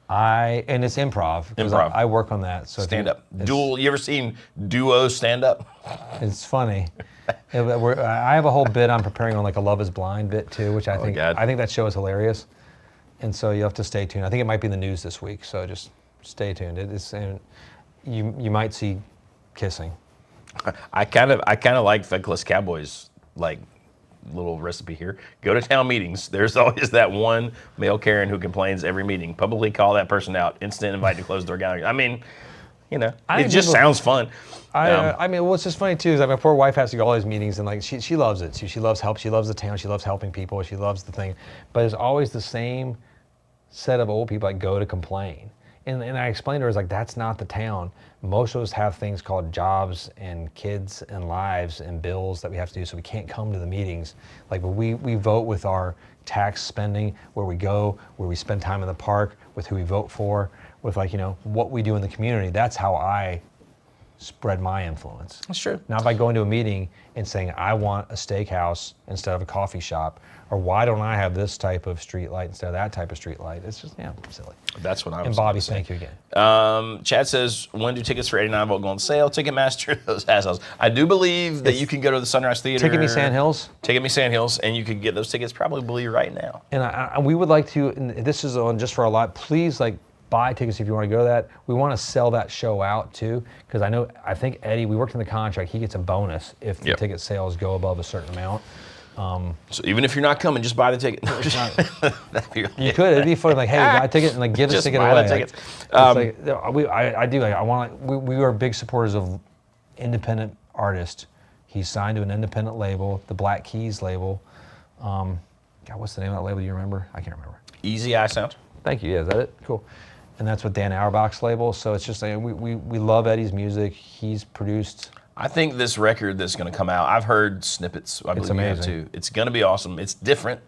And it's improv. 'Cause Improv. I work on that. So Stand up. Dual. You ever seen duo stand up? It's funny. I have a whole bit I'm preparing on like a Love Is Blind bit too, which I think that show is hilarious. And so you have to stay tuned. I think it might be in the news this week, so just stay tuned. And you might see kissing. I kind of like Feckless Cowboys like little recipe here. Go to town meetings. There's always that one male Karen who complains every meeting. Publicly call that person out. Instant invite to closed door gallery. I mean, it just sounds fun. I mean, what's just funny too is my poor wife has to go to all these meetings and like she loves it. She loves help. She loves the town. She loves helping people. She loves the thing. But it's always the same set of old people that go to complain. And I explained to her, like, that's not the town. Most of us have things called jobs and kids and lives and bills that we have to do, so we can't come to the meetings. Like, but we vote with our tax spending, where we go, where we spend time in the park, with who we vote for, with like, what we do in the community. That's how I spread my influence. That's true. Not by going to a meeting and saying, I want a steakhouse instead of a coffee shop, or why don't I have this type of street light instead of that type of street light? It's just, silly. That's what I was And Bobby, saying. thank you again. Chad says, when do tickets for 89 Volt go on sale? Ticketmaster, those assholes. I do believe that you can go to the Sunrise Theater. Ticket Me Sandhills. Ticket Me Sandhills, and you can get those tickets probably right now. And we would like to, and this is on just for our live, please buy tickets if you want to go to that. We want to sell that show out too, because I think Eddie, we worked in the contract, he gets a bonus if the ticket sales go above a certain amount. So even if you're not coming, just buy the ticket. You could. It'd be fun. Like, hey, buy a ticket and give this ticket away. Buy the tickets. We are big supporters of independent artists. He's signed to an independent label, the Black Keys label. God, what's the name of that label? Do you remember? I can't remember. Easy Eye Sound. Thank you. Yeah, is that it? Cool. And that's with Dan Auerbach's label. So it's just like we love Eddie's music. He's produced. I think this record that's going to come out, I've heard snippets. I believe you have too. It's going to be awesome. It's different,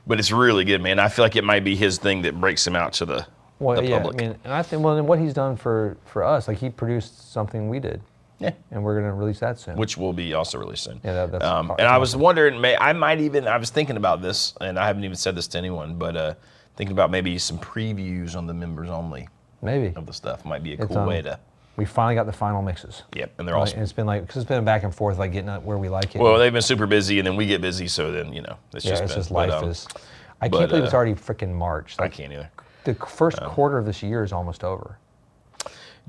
but it's really good, man. I feel like it might be his thing that breaks him out to the public. I mean, and I think, and what he's done for us, like he produced something we did. Yeah. And we're going to release that soon. Which will be also released soon. Yeah, that's and I was wondering, I was thinking about this, and I haven't even said this to anyone, but thinking about maybe some previews on the members only. Maybe. Of the stuff might be a cool way to. We finally got the final mixes. Yep, and they're awesome. And it's been because it's been back and forth, like getting it where we like it. Well, they've been super busy, and then we get busy, so then it's just life is. I can't believe it's already freaking March. I can't either. The first quarter of this year is almost over.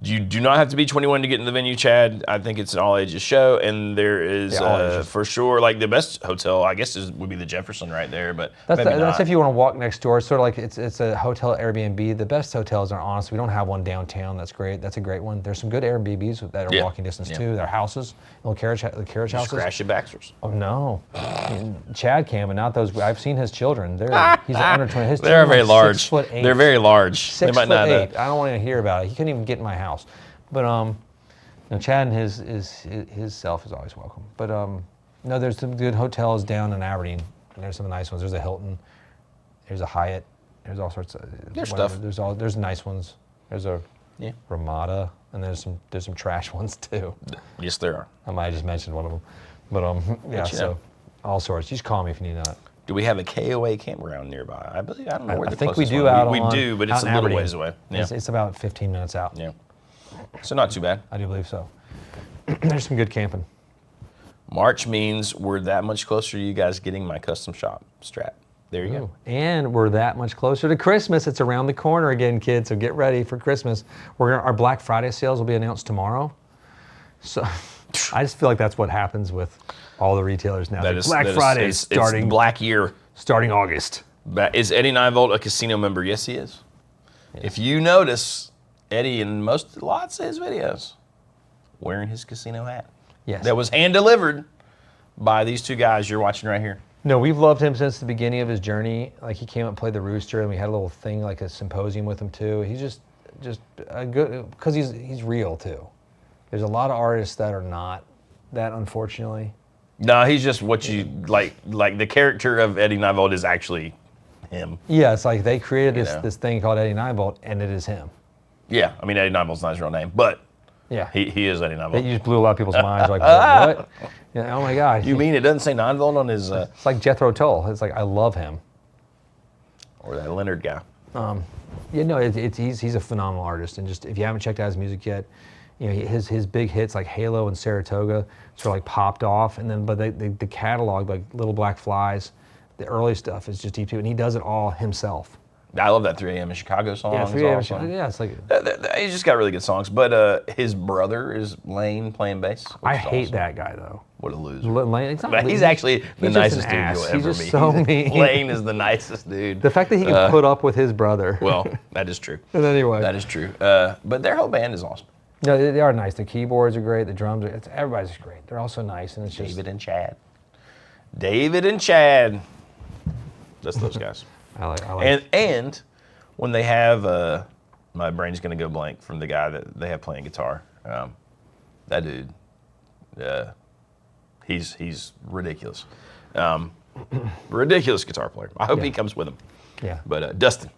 You do not have to be 21 to get in the venue, Chad. I think it's an all-ages show, and there is for sure, like the best hotel, I guess, would be the Jefferson right there, but that's if you want to walk next door. It's sort of like it's a hotel Airbnb. The best hotels are honestly, we don't have one downtown. That's great. That's a great one. There's some good Airbnbs that are walking distance too. They're houses, little carriage houses. Crash your Baxters. Oh no, Chad can, but not those. I've seen his children. He's under 20. His They're very large. 6'8". They're very large. 6'8". I don't want to hear about it. He couldn't even get in my house. But Chad and his self is always welcome. But no, there's some good hotels down in Aberdeen. And there's some nice ones. There's a Hilton. There's a Hyatt. There's all sorts of. There's stuff. There's nice ones. There's a Ramada, and there's some trash ones too. Yes, there are. I might have just mentioned one of them. But so all sorts. You just call me if you need that. Do we have a KOA campground nearby? I don't know where the think we closest do one. out We on, do, but it's a little ways away. Yeah. It's about 15 minutes out. Yeah. So not too bad. I do believe so. There's some good camping. March means we're that much closer to you guys getting my custom shop strap. There you go. And we're that much closer to Christmas. It's around the corner again, kids. So get ready for Christmas. Our Black Friday sales will be announced tomorrow. So I just feel like that's what happens with all the retailers now. Black Friday is starting. It's Black Year. Starting August. Is Eddie 9 Volt a casino member? Yes, he is. Yes. If you notice, Eddie in lots of his videos wearing his casino hat. Yes. That was hand delivered by these two guys you're watching right here. No, we've loved him since the beginning of his journey. Like he came up and played the Rooster, and we had a little thing like a symposium with him too. He's just a good because he's real too. There's a lot of artists that are not that, unfortunately. No, he's just what you like the character of Eddie 9 Volt is actually him. Yeah, it's like they created this thing called Eddie 9 Volt, and it is him. Yeah, I mean Eddie 9 Volt's not his real name, but yeah, he is Eddie 9 Volt. You just blew a lot of people's minds. Like what? Yeah, oh my God. You mean it doesn't say 9 Volt on his? It's like Jethro Tull. It's like I love him. Or that Leonard guy. Yeah, no, he's a phenomenal artist, and just if you haven't checked out his music yet, you know, his big hits like Halo and Saratoga sort of like popped off, and then but the catalog like Little Black Flies, the early stuff is just deep too, and he does it all himself. I love that 3 a.m. in Chicago song. Yeah, 3 a.m. Awesome. Yeah, it's like He's just got really good songs. But his brother is Lane playing bass. I hate that guy though. What a loser. Lane, it's not But he's loser. actually the He's just nicest an dude ass. you'll He's ever just meet. so mean. Lane is the nicest dude. The fact that he can put up with his brother. Well, that is true. But anyway, That is true. But their whole band is awesome. no, they are nice. The keyboards are great. The drums are. Everybody's great. They're all so nice, and it's just. David and Chad. David and Chad. That's those guys. I like. And when they have, my brain's gonna go blank from the guy that they have playing guitar. That dude, he's ridiculous. Ridiculous guitar player. I hope he comes with him. Yeah. But Dustin.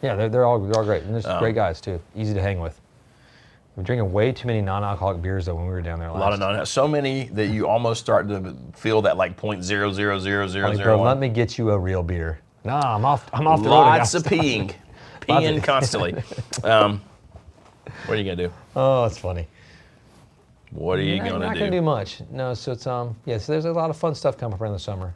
Yeah, they're all great, and they're great guys too. Easy to hang with. We're drinking way too many non-alcoholic beers though when we were down there last. A lot of non, so many that you almost start to feel that like 0.0000001. Like, bro, let me get you a real beer. Nah, I'm off the road. Lots of peeing. Peeing constantly. What are you gonna do? Oh, it's funny. What are you I'm gonna not do? gonna do much. No, so it's so there's a lot of fun stuff coming up around the summer.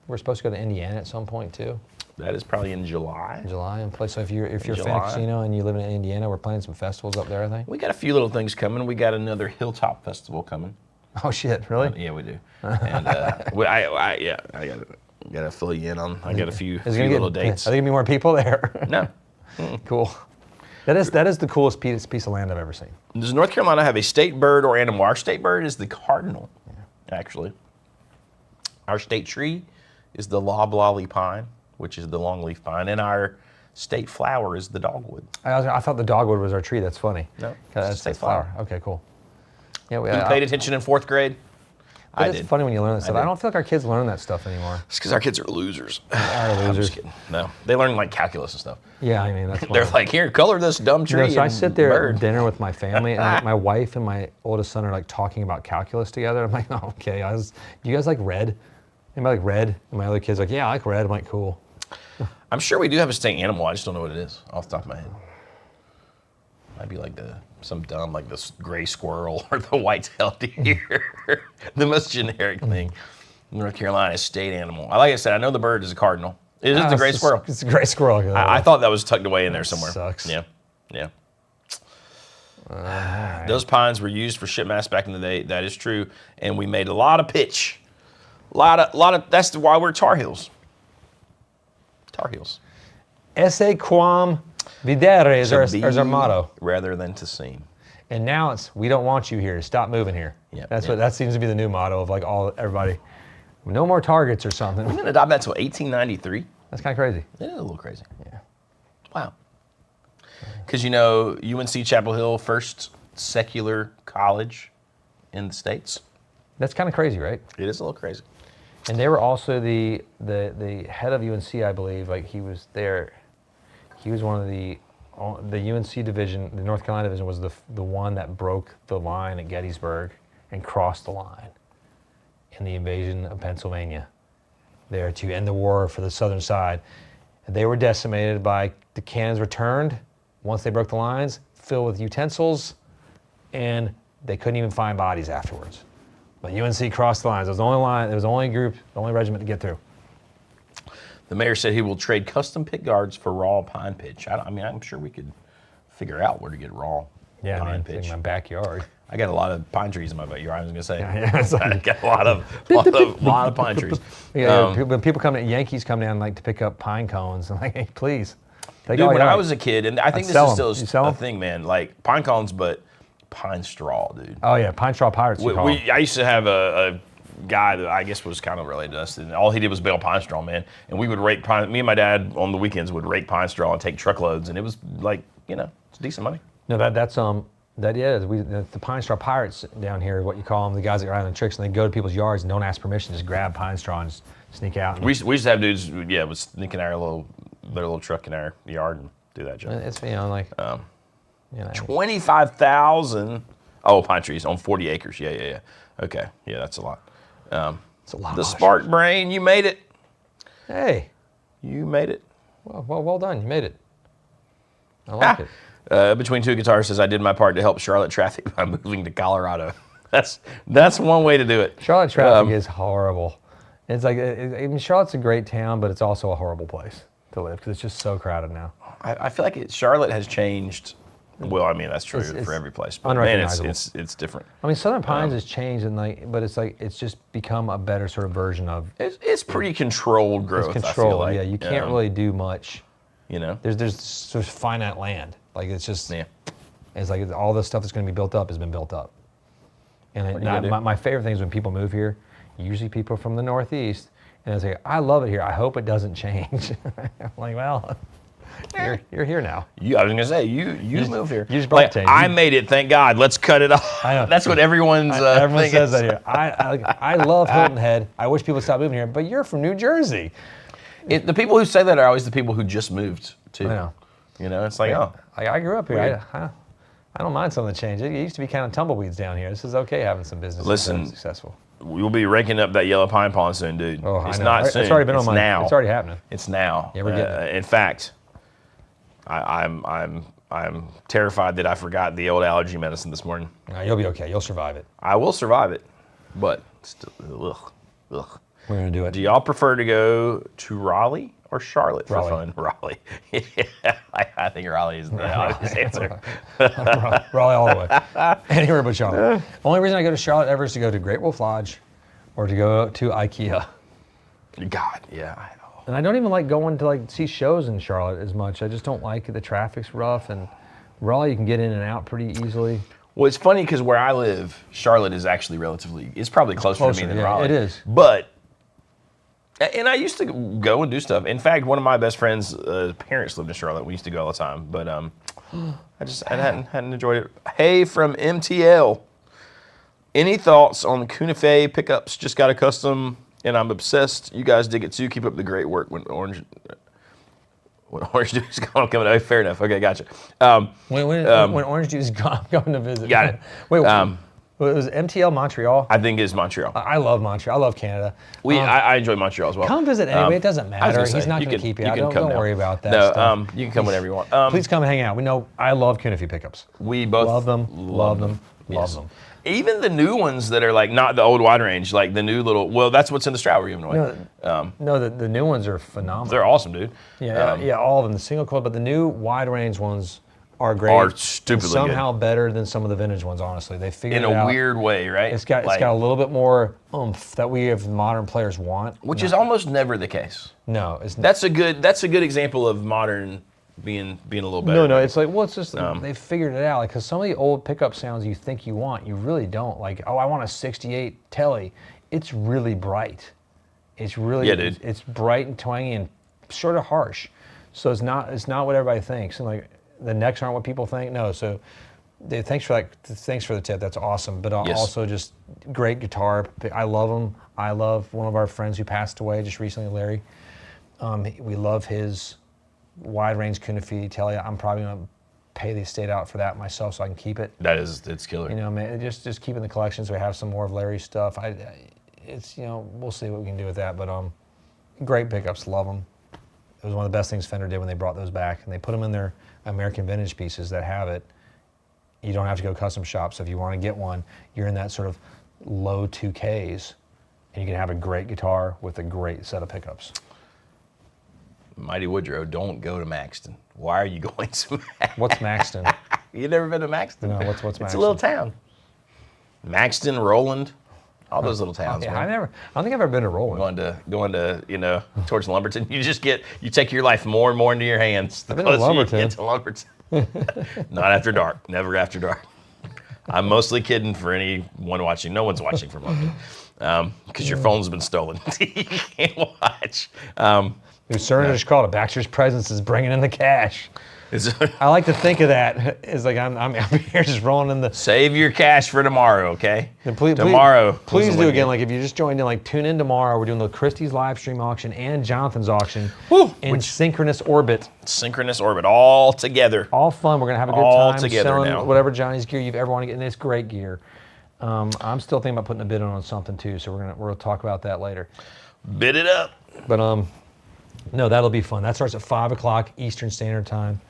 We're supposed to go to Indiana at some point too. That is probably in July. In July and play. So if you're a fan July. of casino and you live in Indiana, we're playing some festivals up there, I think. We got a few little things coming. We got another Hilltop Festival coming. Oh shit, really? Yeah, we do. And I gotta fill you in on. I got a few little dates. Are there gonna be more people there? No. Cool. That is the coolest piece of land I've ever seen. Does North Carolina have a state bird or animal? Our state bird is the cardinal, actually. Our state tree is the loblolly pine, which is the longleaf pine, and our state flower is the dogwood. I thought the dogwood was our tree. That's funny. No, that's it's a state flower. Okay, cool. Yeah, Who paid attention in 4th grade? I It's did. funny when you learn that stuff. did. I don't feel like our kids learn that stuff anymore. It's because our kids are losers. Are I'm losers. just kidding. No, they learn like calculus and stuff. Yeah, I mean that's. They're like, here, color this dumb tree. So I and sit there bird. at dinner with my family, and like, my wife and my oldest son are like talking about calculus together. I'm like, oh, okay, do you guys like red? Anybody like red? And my other kid's like, yeah, I like red. I'm like, cool. I'm sure we do have a state animal. I just don't know what it is off the top of my head. Might be like some dumb, like this gray squirrel or the white-tailed deer. The most generic thing. North Carolina state animal. Like I said, I know the bird is a cardinal. It is the gray squirrel. It's a gray squirrel. I thought that was tucked away in there somewhere. Sucks. Yeah. Those pines were used for ship masts back in the day. That is true, and we made a lot of pitch. A lot of. That's why we're Tar Heels. Tar Heels. Esse quam videre is our To motto. rather than to seem. And now it's we don't want you here. Stop moving here. Yep, That's yep. what that seems to be the new motto of like everybody. No more targets or something. We didn't adopt that until 1893. That's kind of crazy. It is a little crazy. Yeah. Wow. Because UNC Chapel Hill, first secular college in the States. That's kind of crazy, right? It is a little crazy. And they were also the head of UNC, I believe. Like he was there. He was one of the UNC division. The North Carolina division was the one that broke the line at Gettysburg and crossed the line in the invasion of Pennsylvania, there to end the war for the southern side. They were decimated by the cannons returned once they broke the lines, filled with utensils, and they couldn't even find bodies afterwards. But UNC crossed the lines. It was the only line. It was the only group, the only regiment to get through. The mayor said he will trade custom pit guards for raw pine pitch. I'm sure we could figure out where to get raw pine pitch. It's in my backyard. I got a lot of pine trees in my backyard. I was gonna say. Yeah, it's like- I got a lot of pine trees. When people come in, Yankees come down like to pick up pine cones, I'm like, hey, please. Take Dude, all when you I like. was a kid, and I think I'd this sell is 'em. still You sell a 'em? thing, man. Like pine cones, but pine straw, dude. Oh yeah, pine straw pirates. You call 'em. I used to have a guy that I guess was kind of related to us, and all he did was bale pine straw, man. And we would rake pine. Me and my dad on the weekends would rake pine straw and take truckloads, and it was like, it's decent money. No, that's the pine straw pirates down here. What you call them? The guys that are out on tricks, and they go to people's yards and don't ask permission, just grab pine straw and just sneak out. And We used to have dudes, was sneaking their little truck in our yard and do that job. it's 25,000. Oh, pine trees on 40 acres. Yeah. Okay, yeah, that's a lot. it's a lot. The Spark Brain, you made it. Hey, You made it. well done. You made it. I like it. Between two guitars says I did my part to help Charlotte traffic by moving to Colorado. That's one way to do it. Charlotte traffic is horrible. It's like, I mean, Charlotte's a great town, but it's also a horrible place to live because it's just so crowded now. I feel like Charlotte has changed. Well, I mean that's true for every place, but man, it's different. I mean, Southern Pines has changed, and but it's just become a better sort of version of. It's pretty controlled growth. It's I controlled. feel like. Yeah, you can't really do much. You know, there's sort of finite land. Like it's just. Yeah. It's like all the stuff that's going to be built up has been built up. And my favorite thing is when people move here, usually people from the Northeast, and they say, "I love it here. I hope it doesn't change." I'm like, well. You're here now. I was gonna say you moved here. You just brought change. I made it. Thank God. Let's cut it off. I know. That's what everyone says that here. I love Hilton Head. I wish people would stop moving here. But you're from New Jersey. The people who say that are always the people who just moved too. I know. You know, it's like I grew up here. I don't mind some of the change. It used to be kind of tumbleweeds down here. This is okay having some business. Listen, successful. We'll be raking up that yellow pine pond soon, dude. Oh, it's I know. not soon. It's already been now. It's already happening. It's now. Yeah, we're getting it. In fact. I'm terrified that I forgot the old allergy medicine this morning. No, you'll be okay. You'll survive it. I will survive it, but still, ugh. We're gonna do it. Do y'all prefer to go to Raleigh or Charlotte for fun? Raleigh. Yeah, I think Raleigh is the obvious answer. Raleigh all the way. Anywhere but Charlotte. Only reason I go to Charlotte ever is to go to Great Wolf Lodge, or to go to IKEA. God, yeah. And I don't even like going to see shows in Charlotte as much. I just don't like it. The traffic's rough, and Raleigh you can get in and out pretty easily. Well, it's funny because where I live, Charlotte is actually it's probably closer to me than Raleigh. It is. But, and I used to go and do stuff. In fact, one of my best friends' parents lived in Charlotte. We used to go all the time, but I hadn't enjoyed it. Hey, from MTL. Any thoughts on the Cunifé pickups? Just got a custom. And I'm obsessed. You guys dig it too. Keep up the great work. When orange juice is coming. Oh, fair enough. Okay, gotcha. When orange juice is coming to visit. Got it. Wait, was MTL Montreal? I think it's Montreal. I love Montreal. I love Canada. I enjoy Montreal as well. Come visit anyway. It doesn't matter. He's not going to keep you out. Don't worry about that. No, you can come whenever you want. Please come and hang out. We know I love Cunifé pickups. We both love them. Even the new ones that are not the old wide range, like the new little. Well, that's what's in the Strat we're giving away. No, the new ones are phenomenal. They're awesome, dude. Yeah, all of them. The single coil, but the new wide range ones are great. Are stupidly somehow good. better than some of the vintage ones. Honestly, they figured it out in a weird way, right? It's got a little bit more oomph that we as modern players want, which is almost never the case. No, it's that's a good example of modern being a little better. No, it's it's just they figured it out. Because some of the old pickup sounds you think you want, you really don't. I want a '68 Telly. It's really bright. It's really it's bright and twangy and sort of harsh. So it's not what everybody thinks. And the necks aren't what people think. No, so thanks for the tip. That's awesome. But also just great guitar. I love them. I love one of our friends who passed away just recently, Larry. We love his wide range Cunifé Telly. I'm probably gonna pay the estate out for that myself so I can keep it. It's killer. You know, man, just keeping the collection so we have some more of Larry's stuff. We'll see what we can do with that. But great pickups, love them. It was one of the best things Fender did when they brought those back, and they put them in their American vintage pieces that have it. You don't have to go custom shop. So if you want to get one, you're in that sort of low 2Ks, and you can have a great guitar with a great set of pickups. Mighty Woodrow, don't go to Maxton. Why are you going to Maxton? What's Maxton? You never been to Maxton? No, what's Maxton? It's a little town. Maxton, Roland, all those little towns. I don't think I've ever been to Roland. Going to towards Lumberton. You take your life more and more into your hands. I've been to Lumberton. You get to Lumberton. Not after dark. Never after dark. I'm mostly kidding for anyone watching. No one's watching from Lumberton because your phone's been stolen. You can't watch. Cerner just called it. Baxter's presence is bringing in the cash. I like to think of that as I'm here just rolling in the. Save your cash for tomorrow, okay? Please do again. If you just joined in, tune in tomorrow. We're doing the Christie's Livestream auction and Jonathan's auction in synchronous orbit. Synchronous orbit, all together. All fun. We're gonna have a good time selling whatever Johnny's gear you've ever want to get, and it's great gear. I'm still thinking about putting a bid on something too, so we're gonna talk about that later. Bid it up. But no, that'll be fun. That starts at 5 o'clock Eastern Standard Time.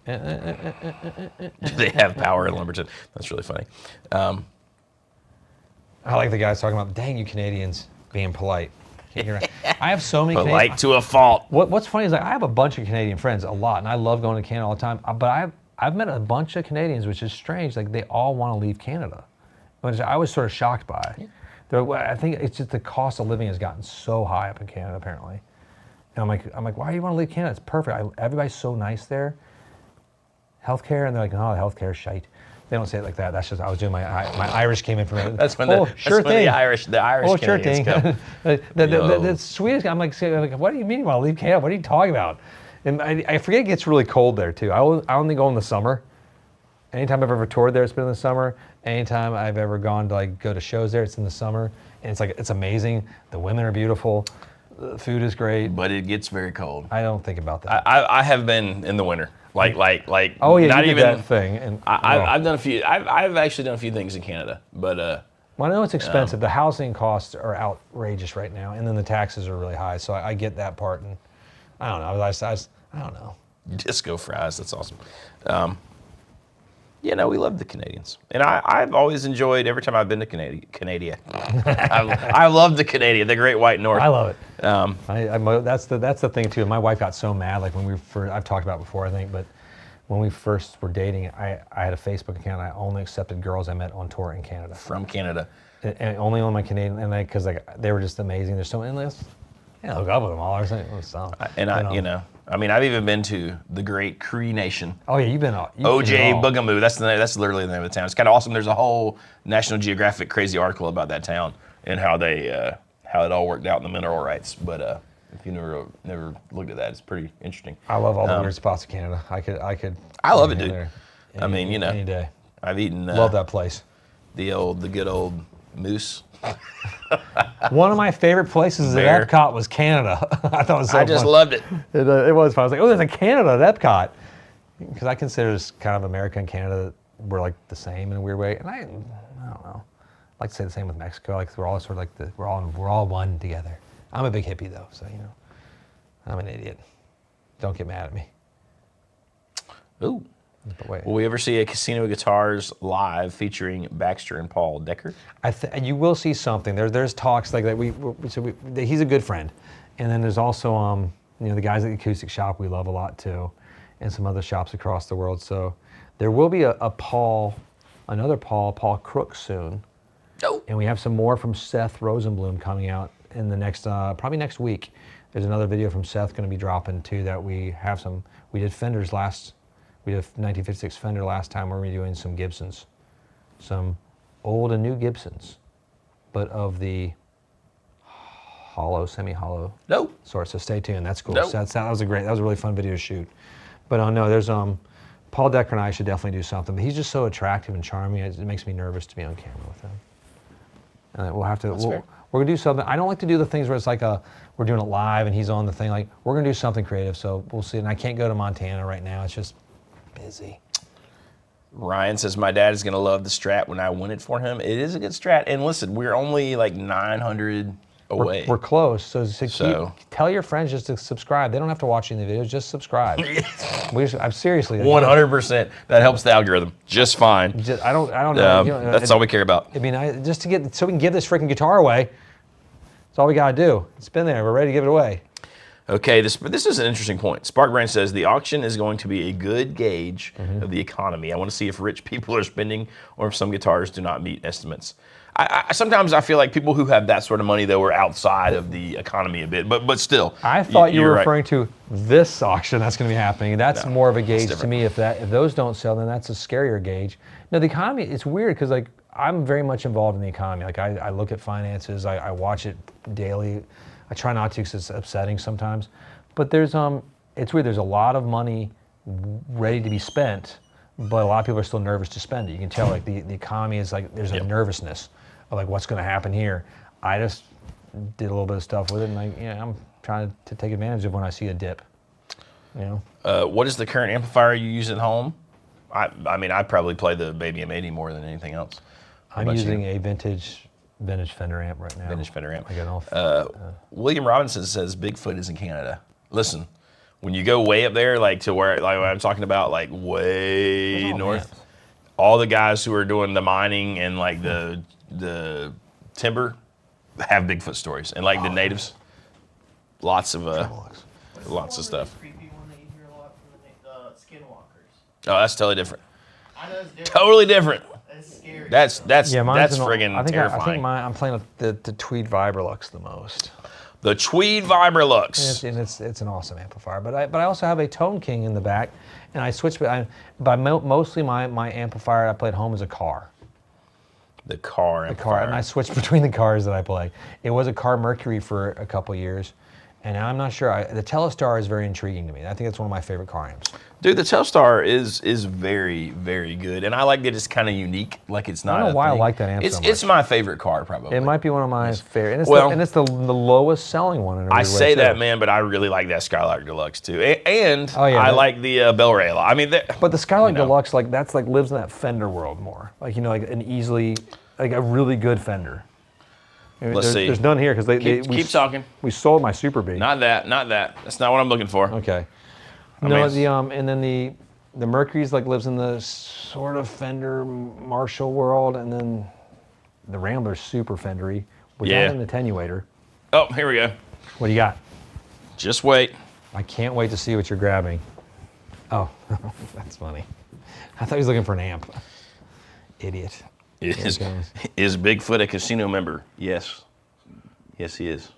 Do they have power in Lumberton? That's really funny. I like the guys talking about, dang you Canadians being polite. I have so many Polite Canadians. to a fault. What's funny is like I have a bunch of Canadian friends, a lot, and I love going to Canada all the time. But I've met a bunch of Canadians, which is strange. Like they all want to leave Canada, which I was sort of shocked by. I think it's just the cost of living has gotten so high up in Canada apparently. And I'm like, why do you want to leave Canada? It's perfect. Everybody's so nice there. Healthcare, and they're like, no, healthcare shite. They don't say it like that. That's just I was doing my Irish came in from it. That's when the Irish sure Canadians thing. come. the Swedish, I'm like, what do you mean you want to leave Canada? What are you talking about? And I forget it gets really cold there too. I only go in the summer. Anytime I've ever toured there, it's been in the summer. Anytime I've ever gone to like go to shows there, it's in the summer. And it's like it's amazing. The women are beautiful. The food is great. But it gets very cold. I don't think about that. I have been in the winter. Like oh yeah, not you did even that thing. And I've done a few. I've actually done a few things in Canada, but well, I know it's expensive. The housing costs are outrageous right now, and then the taxes are really high. So I get that part, and I don't know. I don't know. Disco fries. That's awesome. We love the Canadians, and I've always enjoyed every time I've been to Canada. I love the Canadian, the Great White North. I love it. That's the thing too. My wife got so mad, like when we first, I've talked about it before, I think, but when we first were dating, I had a Facebook account. I only accepted girls I met on tour in Canada. From Canada. And only on my Canadian, and because they were just amazing. They're so endless. Yeah, hook up with them all or something. I've even been to the Great Cree Nation. Oh yeah, you've been OJ Boogamoo. That's literally the name of the town. It's kind of awesome. There's a whole National Geographic crazy article about that town and how it all worked out in the mineral rights. But if you never looked at that, it's pretty interesting. I love all the weird spots of Canada. I could. I love it, dude. Any day. I've eaten. Love that place. The good old moose. One of my favorite places at Epcot was Canada. I thought it was so I just fun. loved it. It was fun. I was like, oh, there's a Canada at Epcot. Because I consider this kind of America and Canada, we're like the same in a weird way. And I don't know. I like to say the same with Mexico. Like we're all sort of like we're all one together. I'm a big hippie though, so I'm an idiot. Don't get mad at me. Ooh. But wait. Will we ever see a Casino Guitars live featuring Baxter and Paul Decker? You will see something. There's talks like that. He's a good friend, and then there's also the guys at the Acoustic Shop we love a lot too, and some other shops across the world. So there will be another Paul Crook soon. Oh. And we have some more from Seth Rosenblum coming out in the next probably next week. There's another video from Seth going to be dropping too that we have some. We did Fenders We did a 1956 Fender last time. We're going to be doing some Gibsons. Some old and new Gibsons, but of the hollow, semi-hollow sort. So stay tuned. That's cool. Nope. So that was a really fun video to shoot. But no, there's Paul Decker and I should definitely do something. But he's just so attractive and charming. It makes me nervous to be on camera with him. And we'll have to. We're gonna do something. I don't like to do the things where it's like we're doing it live and he's on the thing. Like we're gonna do something creative. So we'll see. And I can't go to Montana right now. It's just busy. Ryan says my dad is gonna love the Strat when I win it for him. It is a good Strat, and listen, we're only like 900 away. We're close, so tell your friends just to subscribe. They don't have to watch any of the videos, just subscribe. I'm seriously 100%. That helps the algorithm just fine. I don't know. That's all we care about. I mean, just to get so we can give this freaking guitar away. That's all we gotta do. It's been there. We're ready to give it away. Okay, this is an interesting point. Sparkbrain says the auction is going to be a good gauge of the economy. I want to see if rich people are spending or if some guitars do not meet estimates. Sometimes I feel like people who have that sort of money, though, are outside of the economy a bit, but still. I thought you were referring to this auction that's going to be happening. That's more of a gauge to me. If those don't sell, then that's a scarier gauge. No, the economy, it's weird because like I'm very much involved in the economy. Like I look at finances, I watch it daily. I try not to because it's upsetting sometimes. But it's weird. There's a lot of money ready to be spent, but a lot of people are still nervous to spend it. You can tell like the economy is like, there's a nervousness of like what's going to happen here. I just did a little bit of stuff with it and I'm trying to take advantage of when I see a dip. What is the current amplifier you use at home? I mean, I probably play the Baby M80 more than anything else. I'm using a vintage Fender amp right now. Vintage Fender amp. I got William Robinson says Bigfoot is in Canada. Listen, When you go way up there, like to where, like what I'm talking about, like way Oh, north, man. all the guys who are doing the mining and like the timber have Bigfoot stories, and like the natives, lots of What's the lots of one stuff. really creepy one that you hear a lot from the skinwalkers? Oh, that's totally different. I know it's different. Totally different. It's scary. That's mine's friggin' I think terrifying. I'm playing with the Tweed Vibrolux the most. The Tweed Vibrolux. And it's an awesome amplifier, but I also have a Tone King in the back, and I switch. Mostly my amplifier I play at home is a car. The car amplifier. And I switch between the cars that I play. It was a Car Mercury for a couple years, and now I'm not sure. The Telstar is very intriguing to me. I think it's one of my favorite car amps. Dude, the Telstar is very, very good, and I like that it's kind of unique. Like it's not. I don't know why I thing. like that amp so much. It's my favorite car, probably. It might be one of my favorite. Well, And it's the lowest selling one in a weird I way, say too. that, man, but I really like that Skylark Deluxe too, and Oh, yeah, I that- like the Bel Ray a lot. I mean, But the Skylark you know. Deluxe, like that's like lives in that Fender world more. Like like an easily, like a really good Fender. I mean, Let's see. There's none here because keep talking. We sold my Super B. Not that. That's not what I'm looking for. Okay. I No, mean, and then the Mercury's like lives in the sort of Fender Marshall world, and then the Rambler's super Fendery without Yeah. an attenuator. Oh, here we go. What do you got? Just wait. I can't wait to see what you're grabbing. Oh, that's funny. I thought he was looking for an amp. Idiot. Is it goes. is Bigfoot a casino member? Yes. Yes, he is.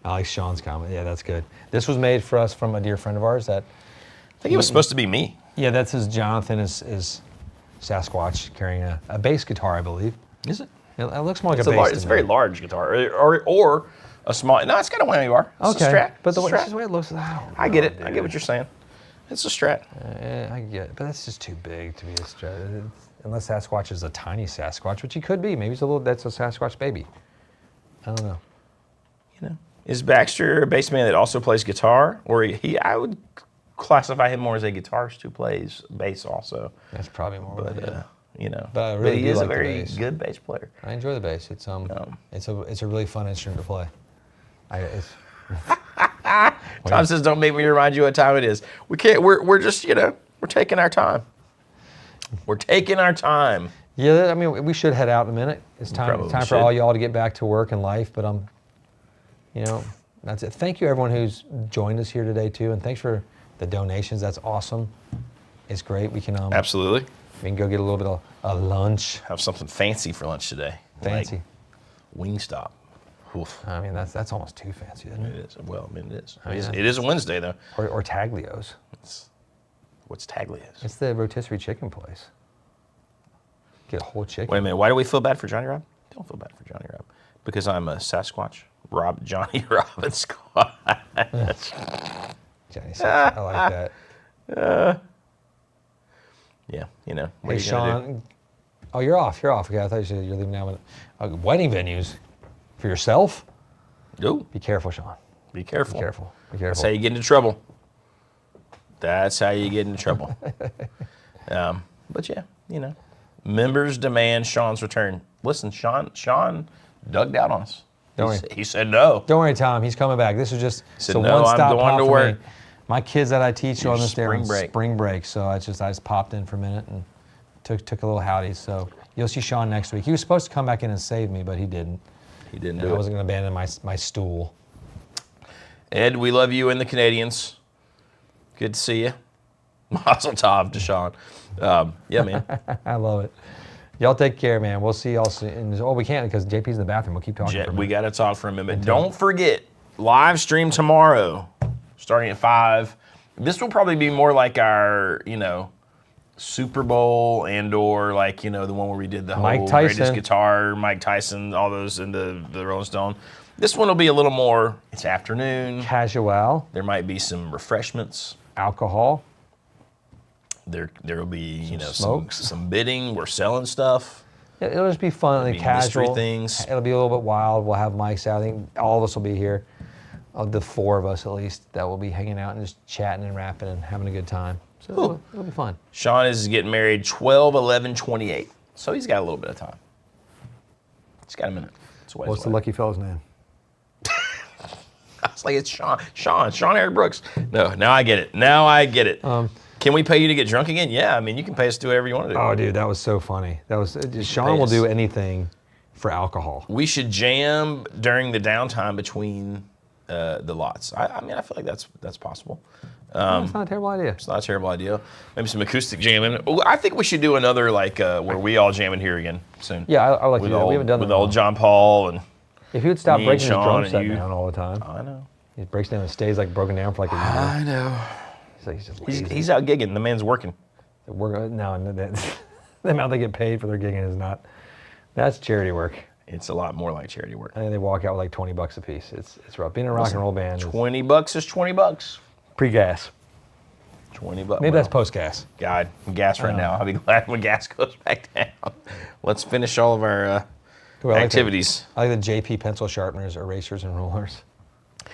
I like Sean's comment. Yeah, that's good. This was made for us from a dear friend of ours. I think it was supposed to be me. Yeah, that's his Jonathan is Sasquatch carrying a bass guitar, I believe. Is it? It looks more like It's a bass. it's a to very me. large guitar, or a small. No, it's got a whammy bar. It's a Okay, Strat. but It's a it's Strat. just the way it looks. I get it. I get what you're saying. It's a Strat. I get it, but that's just too big to be a Strat. Unless Sasquatch is a tiny Sasquatch, which he could be. Maybe that's a Sasquatch baby. I don't know. You know, is Baxter a bass man that also plays guitar, or I would classify him more as a guitarist who plays bass also. That's probably more. But you know, But I really he do is like a the very bass. good bass player. I enjoy the bass. It's it's a really fun instrument to play. Tom says, "Don't make me remind you what time it is." We can't. We're just we're taking our time. We're taking our time. Yeah, I mean, we should head out in a minute. It's time Probably for should. all y'all to get back to work and life. But that's it. Thank you everyone who's joined us here today too, and thanks for the donations. That's awesome. It's great. We can Absolutely. we can go get a little bit of lunch. Have something fancy for lunch today. Fancy. Like Wingstop. Oof. I mean, that's almost too fancy, isn't It it? is. Well, I mean, it is. Oh, yeah. It is a Wednesday though. Or Taglios. What's Taglia's? It's the rotisserie chicken place. Get a whole chicken. Wait a minute. Why do we feel bad for Johnny Rob? Don't feel bad for Johnny Rob because I'm a Sasquatch. Johnny Robin Squad. Johnny says, I like that. Yeah, you know. What Hey, are you gonna do? Sean. Oh, you're off. You're off. Okay, I thought you said you're leaving now. Wedding venues for yourself? Go. Be careful, Sean. Be careful. Be careful. Be That's careful. how you get into trouble. That's how you get into trouble. But yeah, members demand Sean's return. Listen, Sean dug out on us. He said no. Don't worry, Tom. He's coming back. This is just said, a "No, I'm one-stop going pop to for work." me. My kids that I teach Your on this spring break. spring break, so I just popped in for a minute and took a little howdy. So you'll see Sean next week. He was supposed to come back in and save me, but he didn't. He didn't I do it. wasn't going to abandon my stool. Ed, we love you and the Canadians. Good to see you. Mazel tov to Sean. Yeah, man. I love it. Y'all take care, man. We'll see y'all soon. Oh, we can't because JP's in the bathroom. We'll keep talking for a minute. We got to talk for a minute. Don't forget, live stream tomorrow, starting at 5. This will probably be more like our, Super Bowl and/or like, the one where we did the Mike whole Tyson. greatest guitar, Mike Tyson, all those in the Rolling Stone. This one will be a little more, it's afternoon. Casual, There might be some refreshments. alcohol. There will be, smokes. some bidding. We're selling stuff. It'll just be fun, There'll like be casual. mystery things. It'll be a little bit wild. We'll have mics out. I think all of us will be here. Of the 4 of us at least, that will be hanging out and just chatting and rapping and having a good time. So it'll be fun. Sean is getting married 12/11/28. So he's got a little bit of time. He's got a minute. It's a ways What's the away. lucky fellow's name? It's like it's Sean Eric Brooks. No, now I get it. Can we pay you to get drunk again? Yeah, I mean, you can pay us to do whatever you want to do. Oh, dude, that was so funny. Sean will do anything for alcohol. We should jam during the downtime between the lots. I mean, I feel like that's possible. It's not a terrible idea. It's not a terrible idea. Maybe some acoustic jamming. Oh, I think we should do another where we all jam in here again soon. Yeah, I like to do that. We haven't done that. With old John Paul and. If he would stop breaking his Sean drum set down all the time. I know. He breaks down and stays like broken down for like a year. I know. He's out gigging. The man's working. The amount they get paid for their gigging is not. That's charity work. It's a lot more like charity work. I think they walk out with like $20 a piece. It's rough. Being a rock and roll band. $20 is $20. Pre-gas. $20. Maybe that's post-gas. God, I'm gas right now. I'll be glad when gas goes back down. Let's finish all of our activities. I like the JP pencil sharpeners, erasers, and rulers.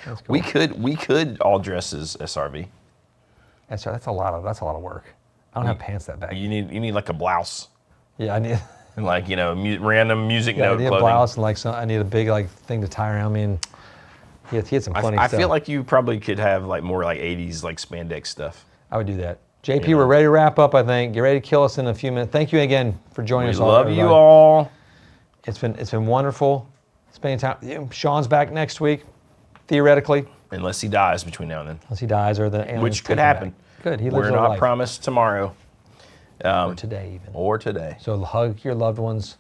That's cool. We could all dress as SRV. That's a lot of work. I don't have pants that baggy. You need like a blouse. Yeah, I need. And like random music note I need clothing. a blouse and I need a big thing to tie around me and. He had some funny stuff. I feel like you probably could have like more like 80s like spandex stuff. I would do that. JP, we're ready to wrap up, I think. Get ready to kill us in a few minutes. Thank you again for joining us. We love you all. It's been wonderful spending time. Sean's back next week, theoretically. Unless he dies between now and then. Unless he dies or the aliens Which could take him happen. back. Good. He lives We're a not life. promised tomorrow. Or today even. Or today. So hug your loved ones.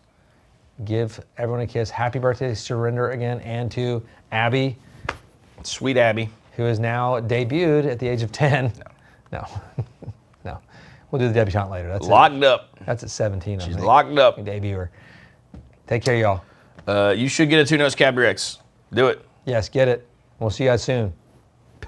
Give everyone a kiss. Happy birthday to Surrender again and to Abby. Sweet Abby. Who is now debuted at the age of 10. No. No. We'll do the debutante later. That's locked up. That's at 17. She's locked up. Debut her. Take care, y'all. You should get a 2-Notes Cab Rex. Do it. Yes, get it. We'll see you guys soon.